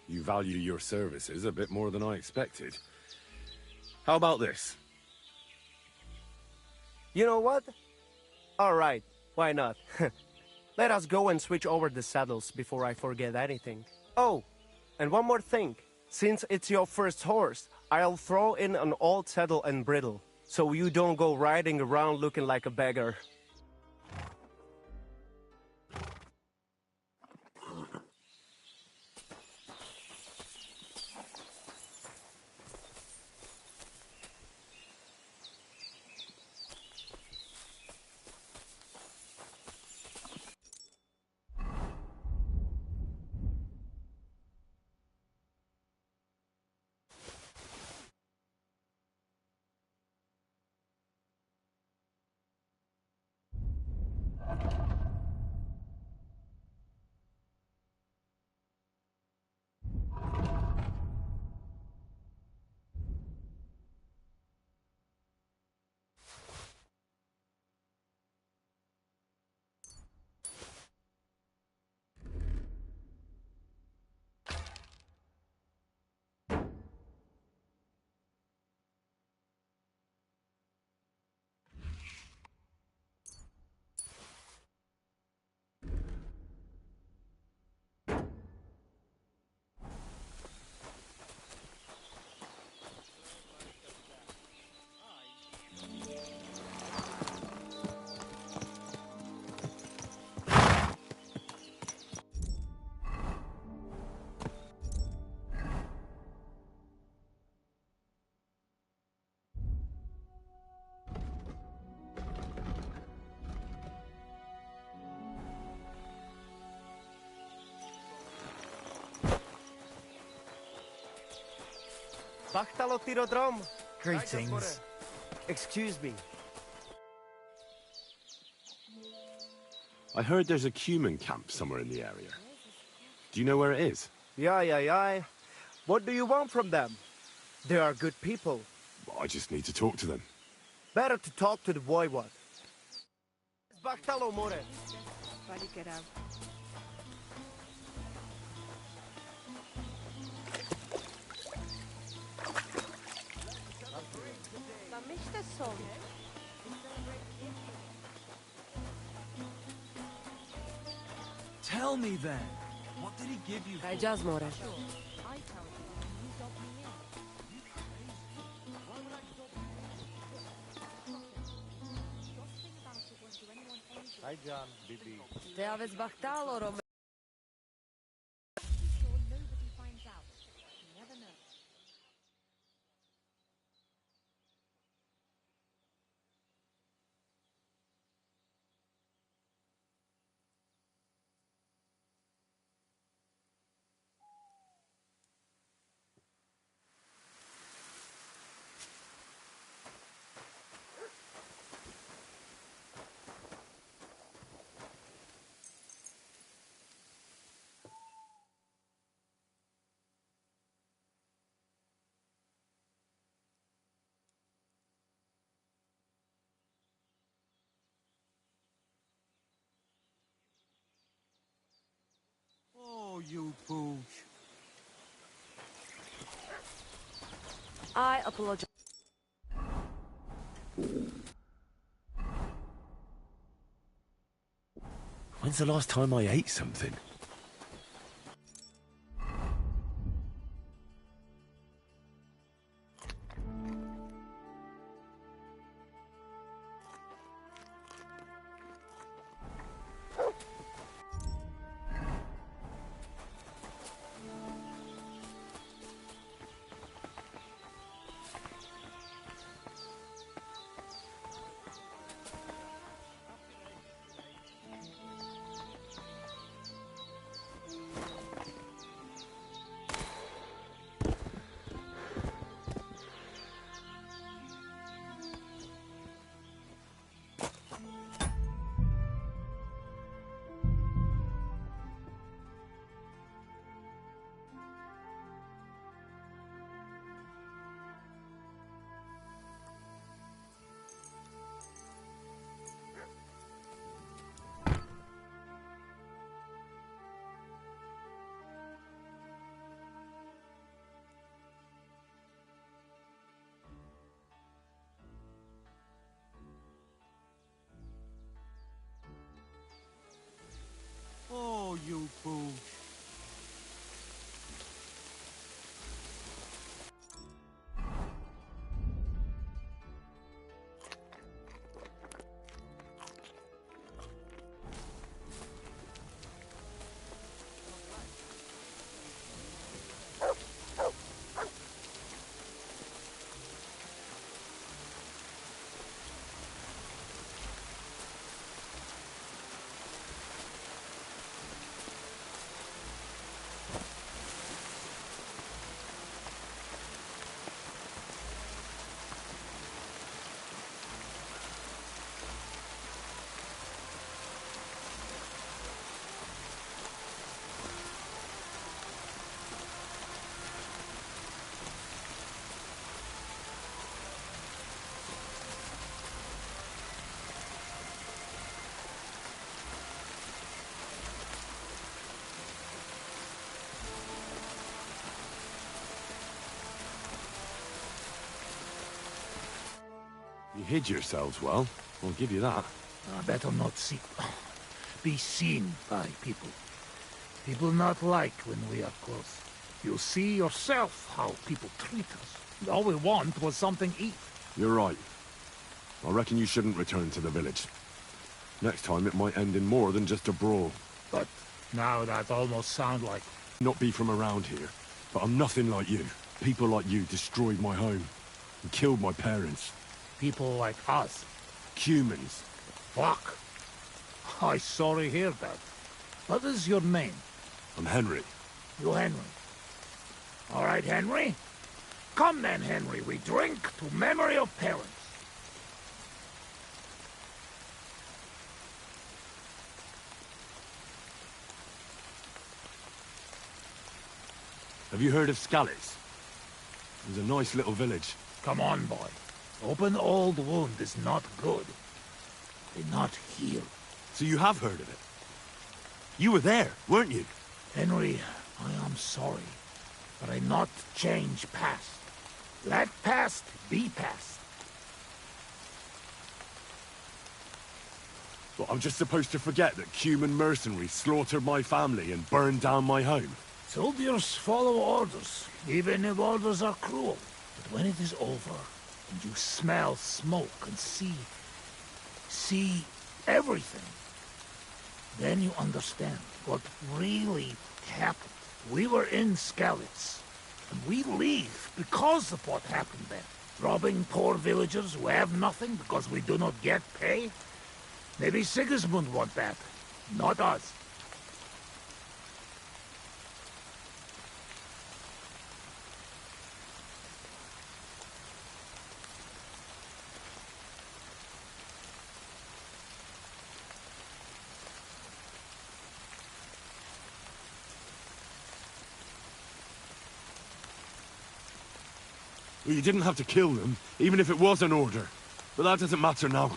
You value your services a bit more than I expected. How about this? You know what? All right, why not? Let us go and switch over the saddles before I forget anything. Oh, and one more thing. Since it's your first horse, I'll throw in an old saddle and bridle, so you don't go riding around looking like a beggar. Bachtalo Tirodrom. Greetings. Excuse me. I heard there's a cumin camp somewhere in the area. Do you know where it is? Yeah. What do you want from them? They are good people. I just need to talk to them. Better to talk to the voivod. Bachtalo more. Get out. Tell me then, what did he give you? Kaj jazz more. Hi, John, Bibi. Te aveți bahtalo, Rome. Oh, you pooch. I apologize. When's the last time I ate something? Oh, you pooch. You hid yourselves well. I'll give you that. Better not be seen by people. People not like when we are close. You see yourself how people treat us. All we want was something to eat. You're right. I reckon you shouldn't return to the village. Next time it might end in more than just a brawl. But now that almost sound like... Not be from around here, but I'm nothing like you. People like you destroyed my home and killed my parents. People like us. Humans. Fuck. I sorry hear that. What is your name? I'm Henry. You Henry. All right, Henry. Come then, Henry. We drink to memory of parents. Have you heard of Scallis? It was a nice little village. Come on, boy. Open old wound is not good. They not heal. So you have heard of it? You were there, weren't you? Henry, I am sorry, but I not change past. Let past be past. Well, I'm just supposed to forget that human mercenaries slaughtered my family and burned down my home? Soldiers follow orders, even if orders are cruel. But when it is over, and you smell smoke and see everything, then you understand what really happened. We were in Skalitz, and we leave because of what happened then. Robbing poor villagers who have nothing because we do not get pay? Maybe Sigismund want that, not us. Well, you didn't have to kill them, even if it was an order. But that doesn't matter now.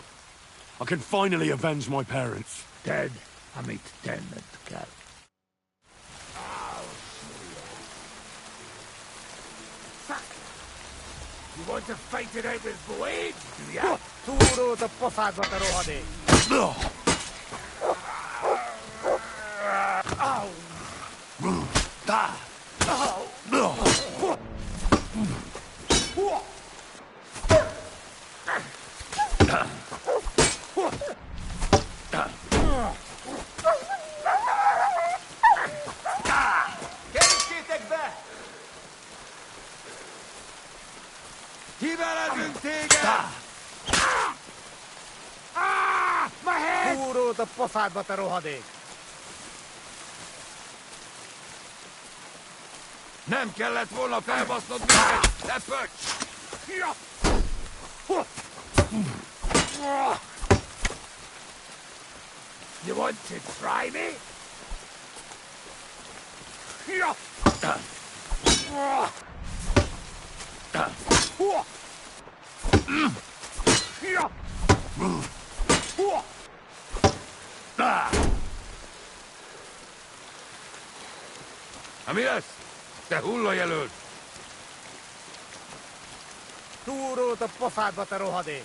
I can finally avenge my parents. Dead, amit tenet, Cal. You want to fight it out with blades, do ya? Túró a pofádba, te rohadék! Kerítsétek be! Kivelezünk téged! Túrót a pofádba, te rohadék! Nem kellett volna felbasznod minket, te pöcs! You want to try me? Mi lesz? Te hullajelölt! Túrót a pofádba, te rohadék!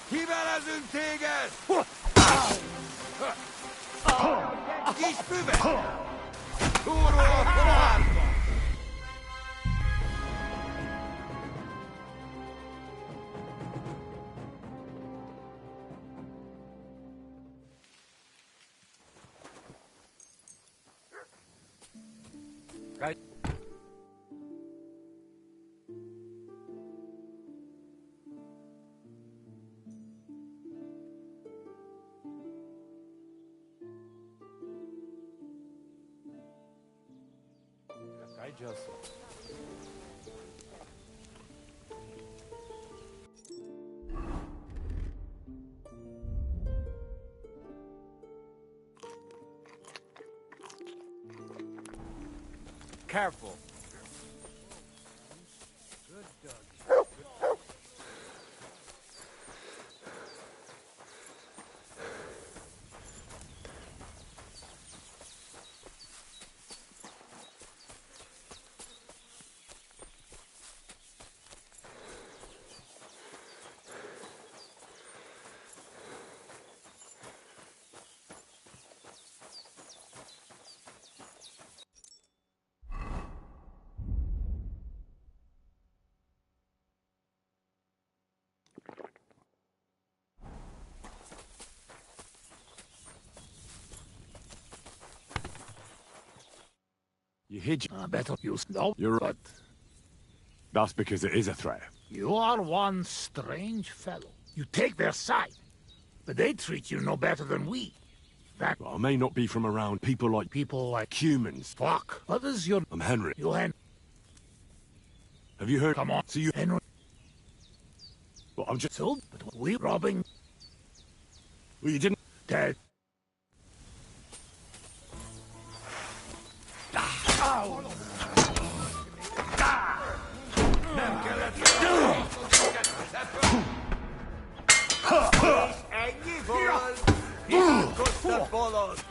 Kivelezünk téged! Kis füve! Túró a pohárba! Careful. You hid. I better you know. You're right. That's because it is a threat. You are one strange fellow. You take their side, but they treat you no better than we. That Well, I may not be from around people like humans. fuck. What is your... I'm Henry. You Henry. Have you heard? Come on. So you Henry. Well, I'm just. So, but we robbing... Well, you didn't. Dead. Nem kellett volna! Te pöcs! Ennyi volt! Imádkoztat bolond!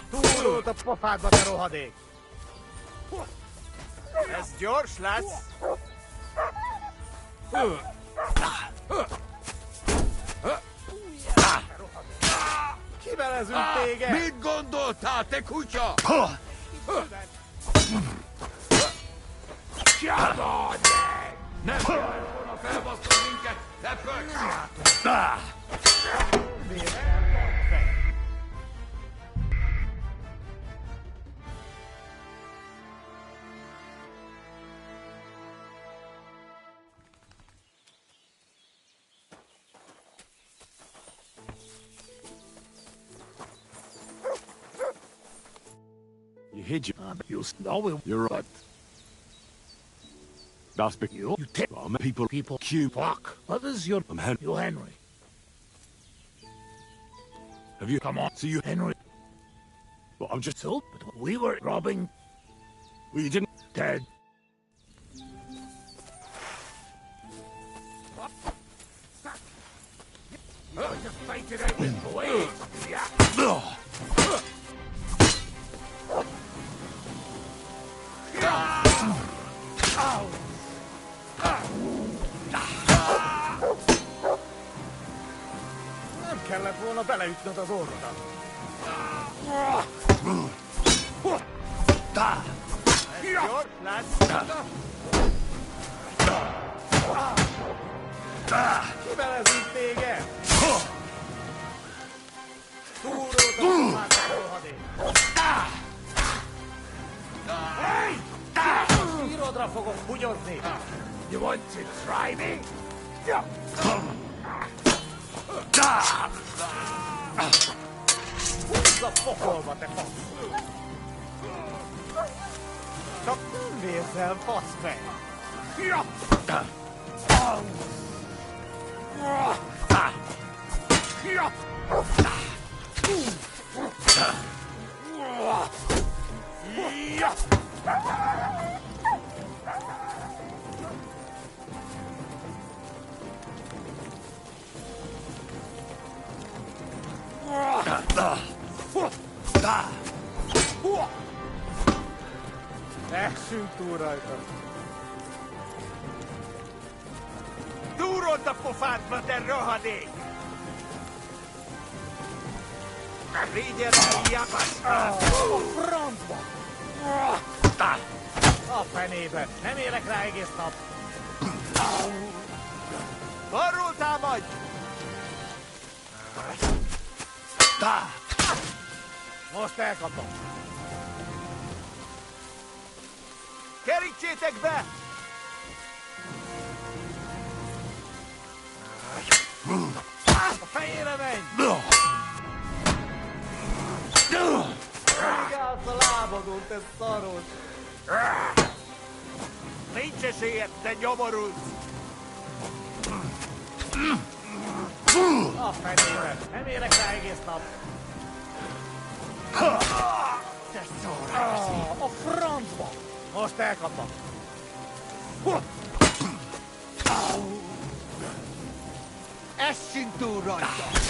Túrót a pofádba, te rohadék! Ez gyors lesz! Kivelezünk téged! Mit gondoltál, te kutya? Csabad! Nem kellett volna felbasznod minket, te pöcs! You hid your. You know it. You're right. That's because You take... Well, people. Fuck. What is your... I'm Henry. You Henry. Have you? Come on. So you. Henry. Well, I'm just. So, but we were robbing... Well, you didn't. Dead. You fight it out with blades. Yeah. kellett volna beleütnöd az orrodat. Ez gyors lesz. Kibelezünk téged! Túrót a pofádnak, rohadék! Írodra fogok bugyozni! You want to try me? Húzz a pokolba, te fasz! Csak nem vérzel, faszfej! Essünk túl rajta! Túrold a pofádba, te rohadék! Rigyen el, japas! A francba! A fenébe! Nem élek rá egész nap! Arról támadj! Most elkapom! Kerítsétek be! A fejére menj! Megállsz a lábadon, te szaros! Nincs esélyed, te nyomorult! A fenébe! Nem élek rá egész nap! Te szórás! A francba! Most elkapom! Essünk túl rajta!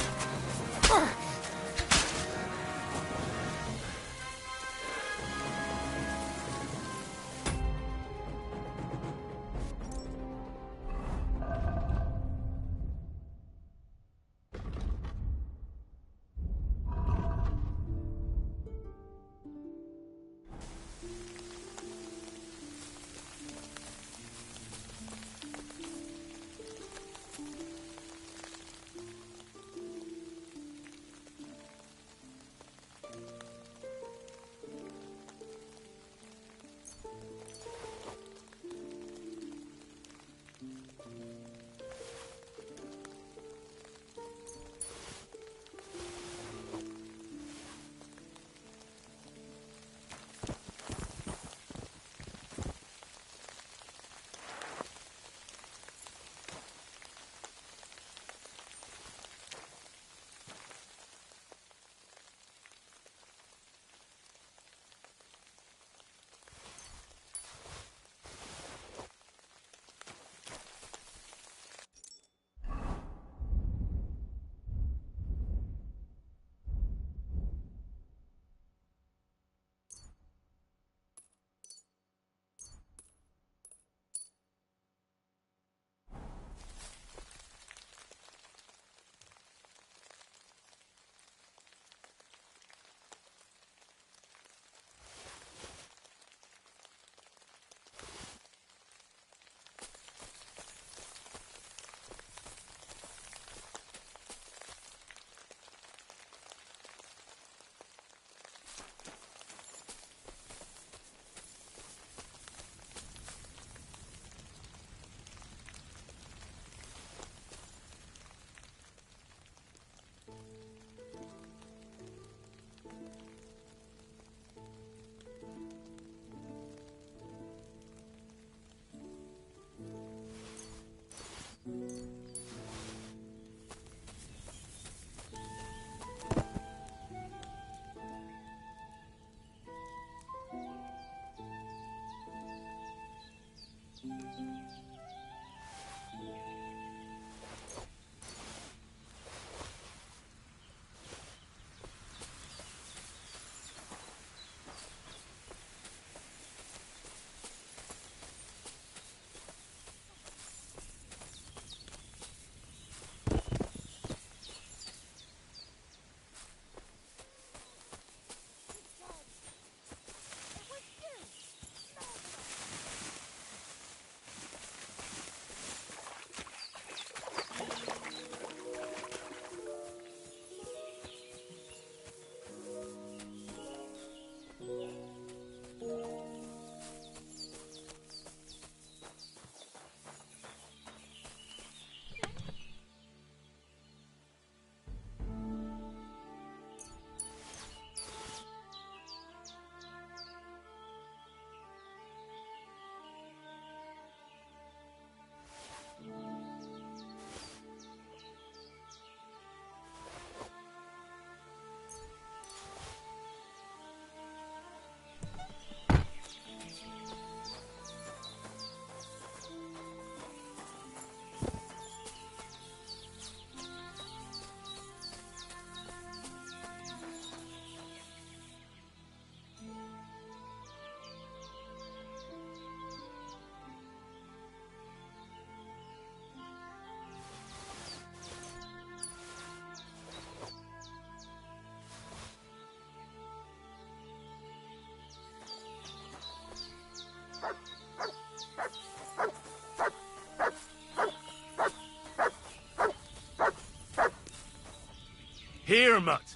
Here, Mutt.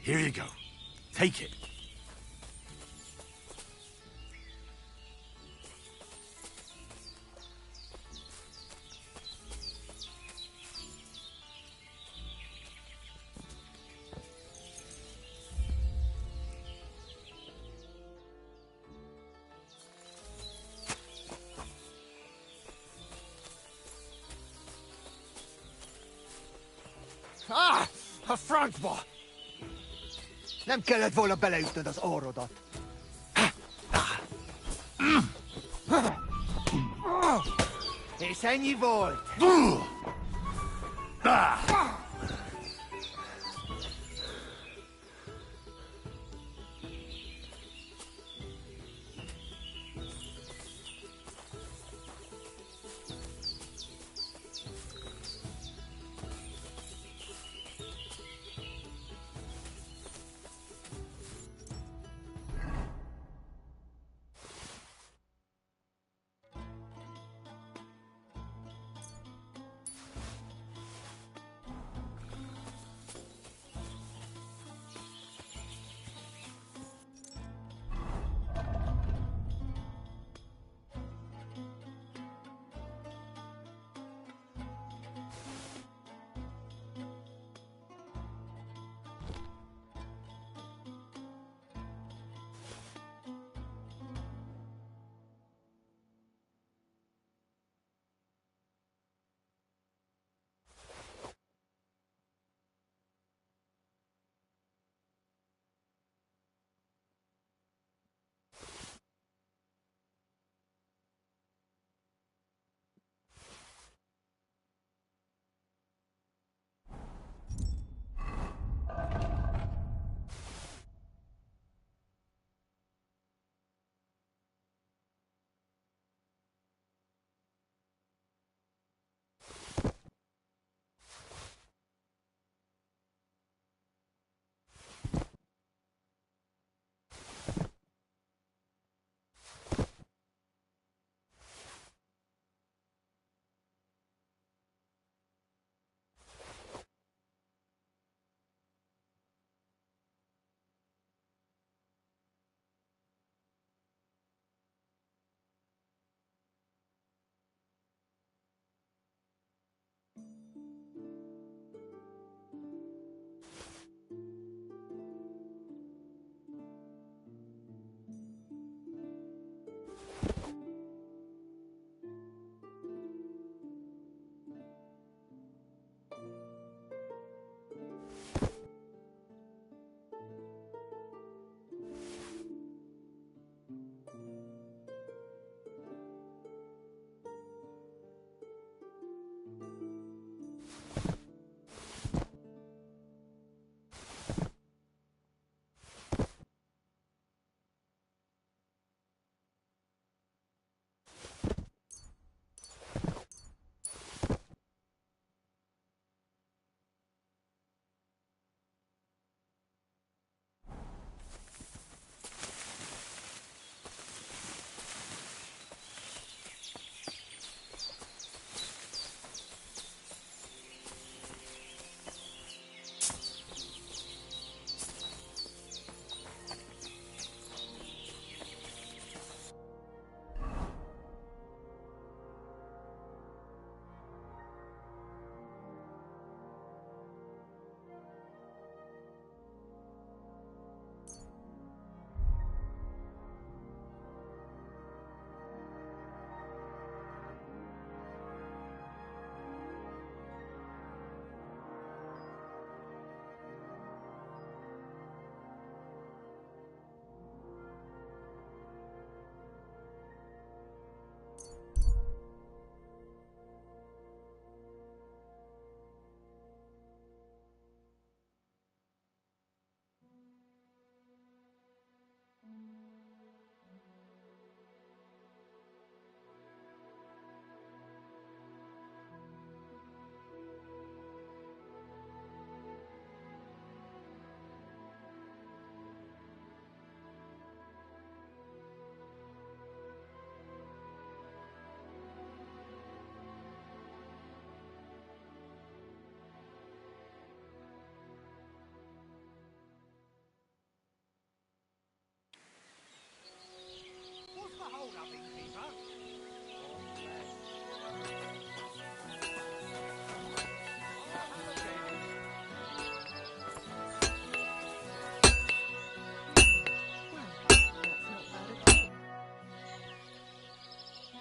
Here you go. Take it. A francba! Nem kellett volna beleütnöd az orrodat. És ennyi volt.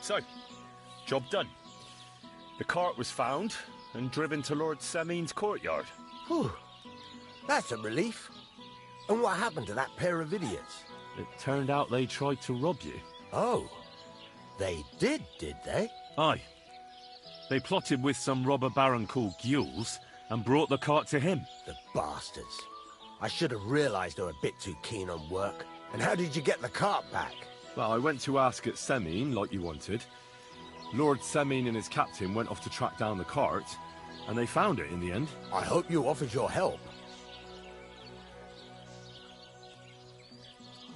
So, job done. The cart was found and driven to Lord Semin's courtyard. Whew. That's a relief. And what happened to that pair of idiots? It turned out they tried to rob you. Oh. They did they? Aye. They plotted with some robber baron called Gules and brought the cart to him. The bastards. I should have realised they were a bit too keen on work. And how did you get the cart back? Well, I went to ask at Semin, like you wanted. Lord Semin and his captain went off to track down the cart, and they found it in the end. I hope you offered your help.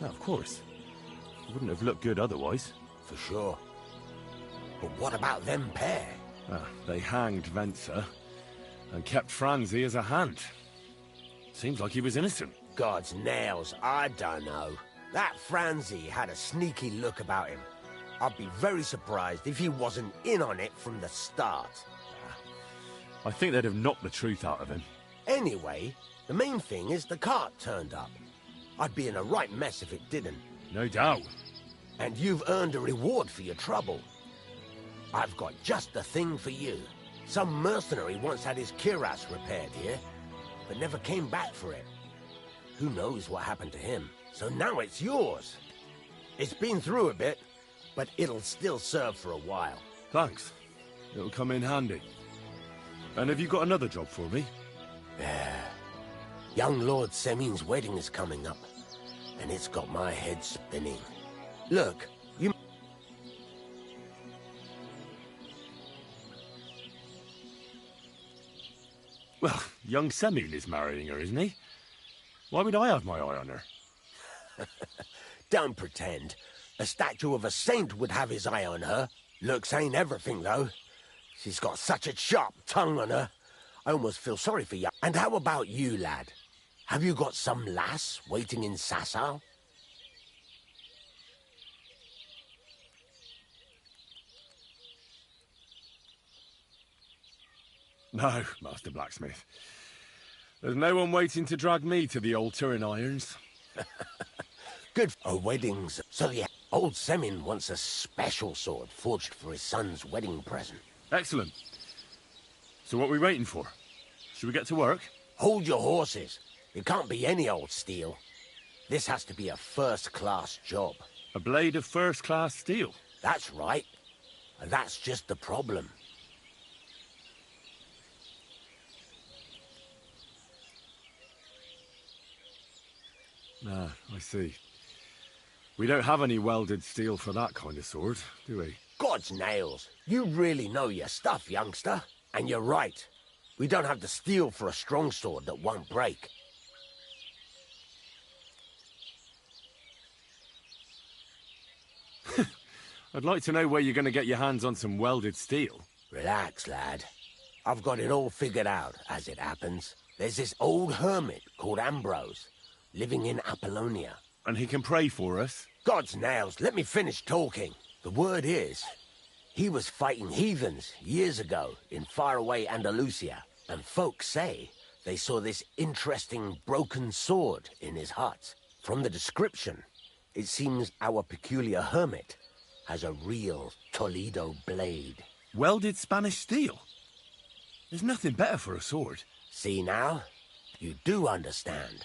Yeah, of course. It wouldn't have looked good otherwise. For sure. But what about them pair? They hanged Venser and kept Franzi as a hand. Seems like he was innocent. God's nails, I don't know. That Franzi had a sneaky look about him. I'd be very surprised if he wasn't in on it from the start. I think they'd have knocked the truth out of him. Anyway, the main thing is the cart turned up. I'd be in a right mess if it didn't. No doubt. And you've earned a reward for your trouble. I've got just the thing for you. Some mercenary once had his cuirass repaired here, but never came back for it. Who knows what happened to him? So now it's yours. It's been through a bit, but it'll still serve for a while. Thanks. It'll come in handy. And have you got another job for me? Young Lord Semin's wedding is coming up, and it's got my head spinning. Look, you... Well, young Semin is marrying her, isn't he? Why would I have my eye on her? Don't pretend. A statue of a saint would have his eye on her. Looks ain't everything, though. She's got such a sharp tongue on her. I almost feel sorry for you. And how about you, lad? Have you got some lass waiting in Sasau? No, Master Blacksmith. There's no one waiting to drag me to the old Turin irons. Good for weddings. So the old Semin wants a special sword forged for his son's wedding present. Excellent. So what are we waiting for? Should we get to work? Hold your horses. It can't be any old steel. This has to be a first-class job. A blade of first-class steel? That's right. And that's just the problem. Ah, I see. We don't have any welded steel for that kind of sword, do we? God's nails. You really know your stuff, youngster. And you're right. We don't have the steel for a strong sword that won't break. I'd like to know where you're going to get your hands on some welded steel. Relax, lad. I've got it all figured out, as it happens. There's this old hermit called Ambrose, living in Apollonia. And he can pray for us? God's nails, let me finish talking. The word is, he was fighting heathens years ago in faraway Andalusia, and folks say they saw this interesting broken sword in his hut. From the description, it seems our peculiar hermit has a real Toledo blade. Welded Spanish steel? There's nothing better for a sword. See now? You do understand.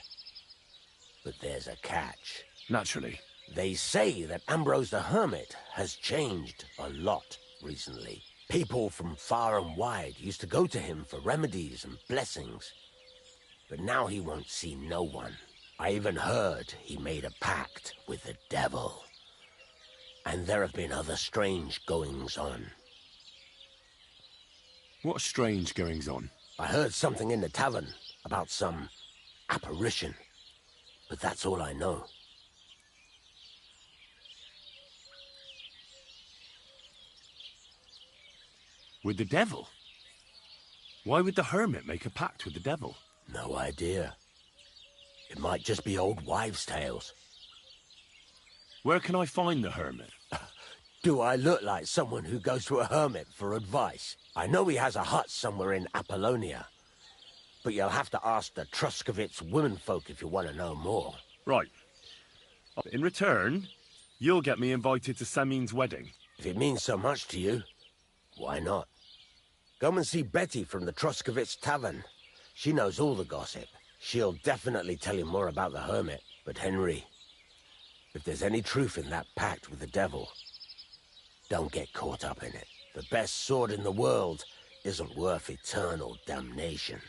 But there's a catch. Naturally. They say that Ambrose the Hermit has changed a lot recently. People from far and wide used to go to him for remedies and blessings. But now he won't see no one. I even heard he made a pact with the devil. And there have been other strange goings-on. What strange goings-on? I heard something in the tavern about some apparition. But that's all I know. With the devil? Why would the hermit make a pact with the devil? No idea. It might just be old wives' tales. Where can I find the hermit? Do I look like someone who goes to a hermit for advice? I know he has a hut somewhere in Apollonia. But you'll have to ask the Truscovitz womenfolk if you want to know more. Right. In return, you'll get me invited to Semin's wedding. If it means so much to you, why not? Come and see Betty from the Troskovitz Tavern. She knows all the gossip. She'll definitely tell you more about the hermit. But Henry, if there's any truth in that pact with the devil, don't get caught up in it. The best sword in the world isn't worth eternal damnation.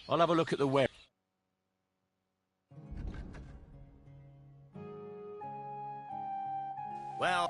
I'll have a look at the ware. Well...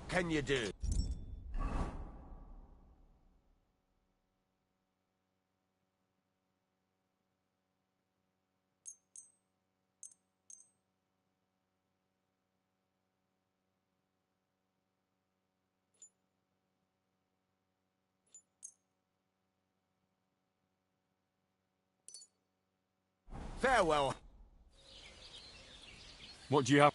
can you do? Farewell. What do you have?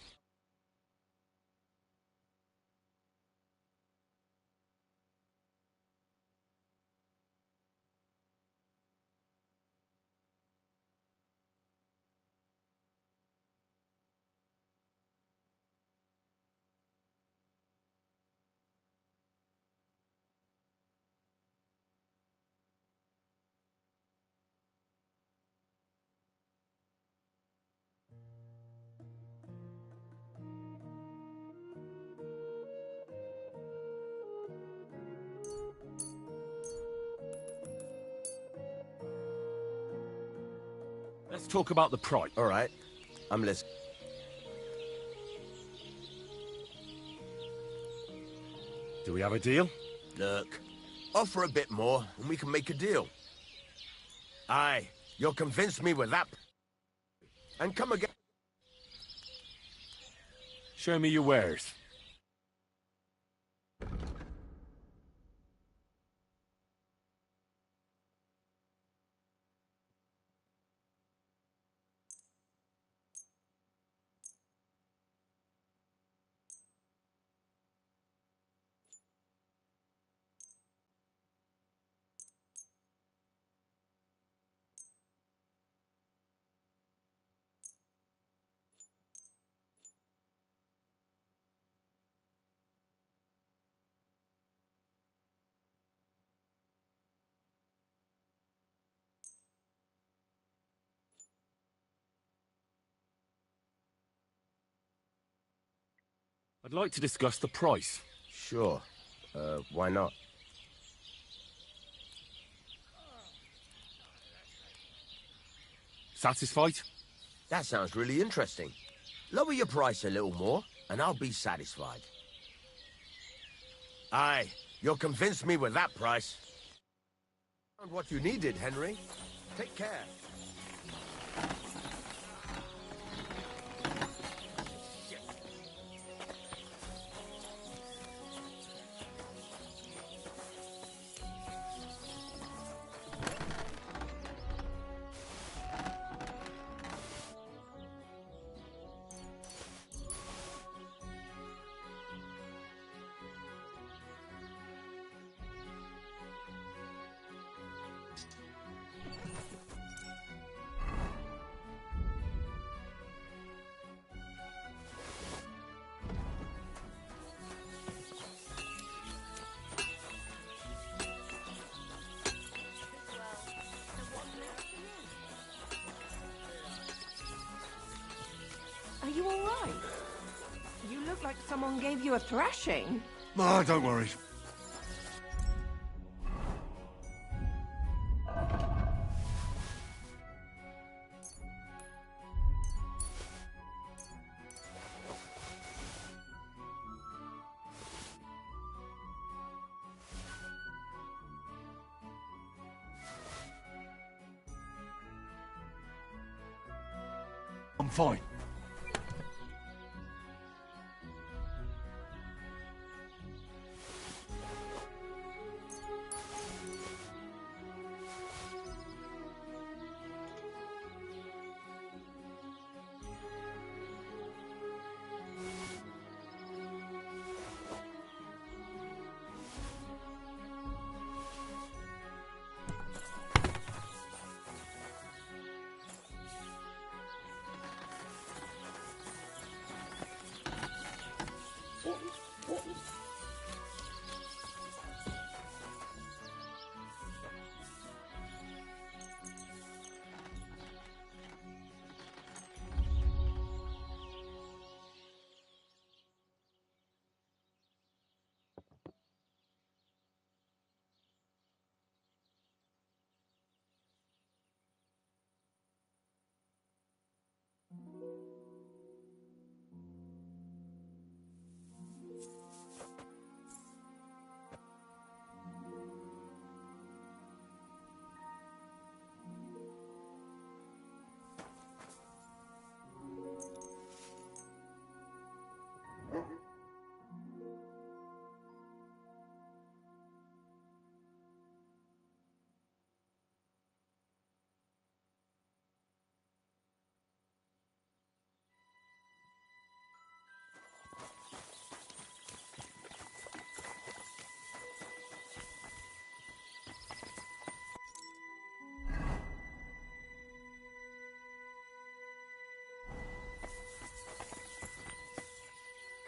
Let's talk about the price. All right, I'm listening. Do we have a deal? Look, offer a bit more and we can make a deal. Aye, you'll convince me with that. And come again. Show me your wares. I'd like to discuss the price. Sure. Why not? Satisfied? That sounds really interesting. Lower your price a little more, and I'll be satisfied. Aye, you'll convince me with that price. Found what you needed, Henry. Take care. look like someone gave you a thrashing. Ah, don't worry. I'm fine.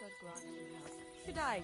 God grant you help. Good day.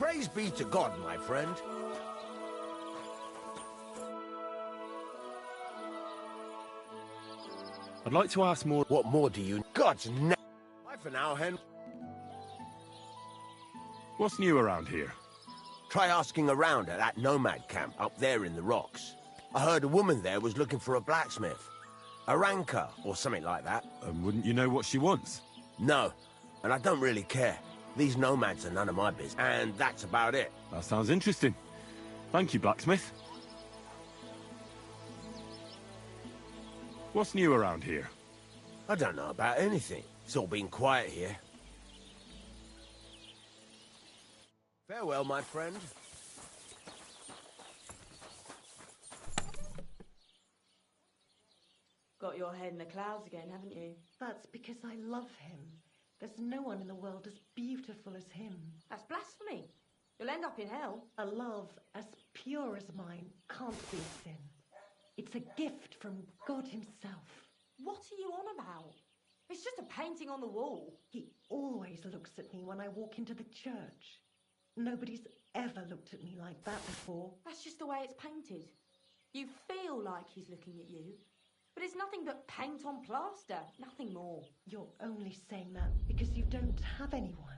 Praise be to God, my friend. I'd like to ask more. What more do you... God's na... Bye for now, Hen. What's new around here? Try asking around at that nomad camp up there in the rocks. I heard a woman there was looking for a blacksmith. A ranker, or something like that. And wouldn't you know what she wants? No, and I don't really care. These nomads are none of my business, and that's about it. That sounds interesting. Thank you, blacksmith. What's new around here? I don't know about anything. It's all been quiet here. Farewell, my friend. Got your head in the clouds again, haven't you? That's because I love him. There's no one in the world as beautiful as him. That's blasphemy. You'll end up in hell. A love as pure as mine can't be a sin. It's a gift from God himself. What are you on about? It's just a painting on the wall. He always looks at me when I walk into the church. Nobody's ever looked at me like that before. That's just the way it's painted. You feel like he's looking at you, but it's nothing but paint on plaster, nothing more. You're only saying that because you don't have anyone.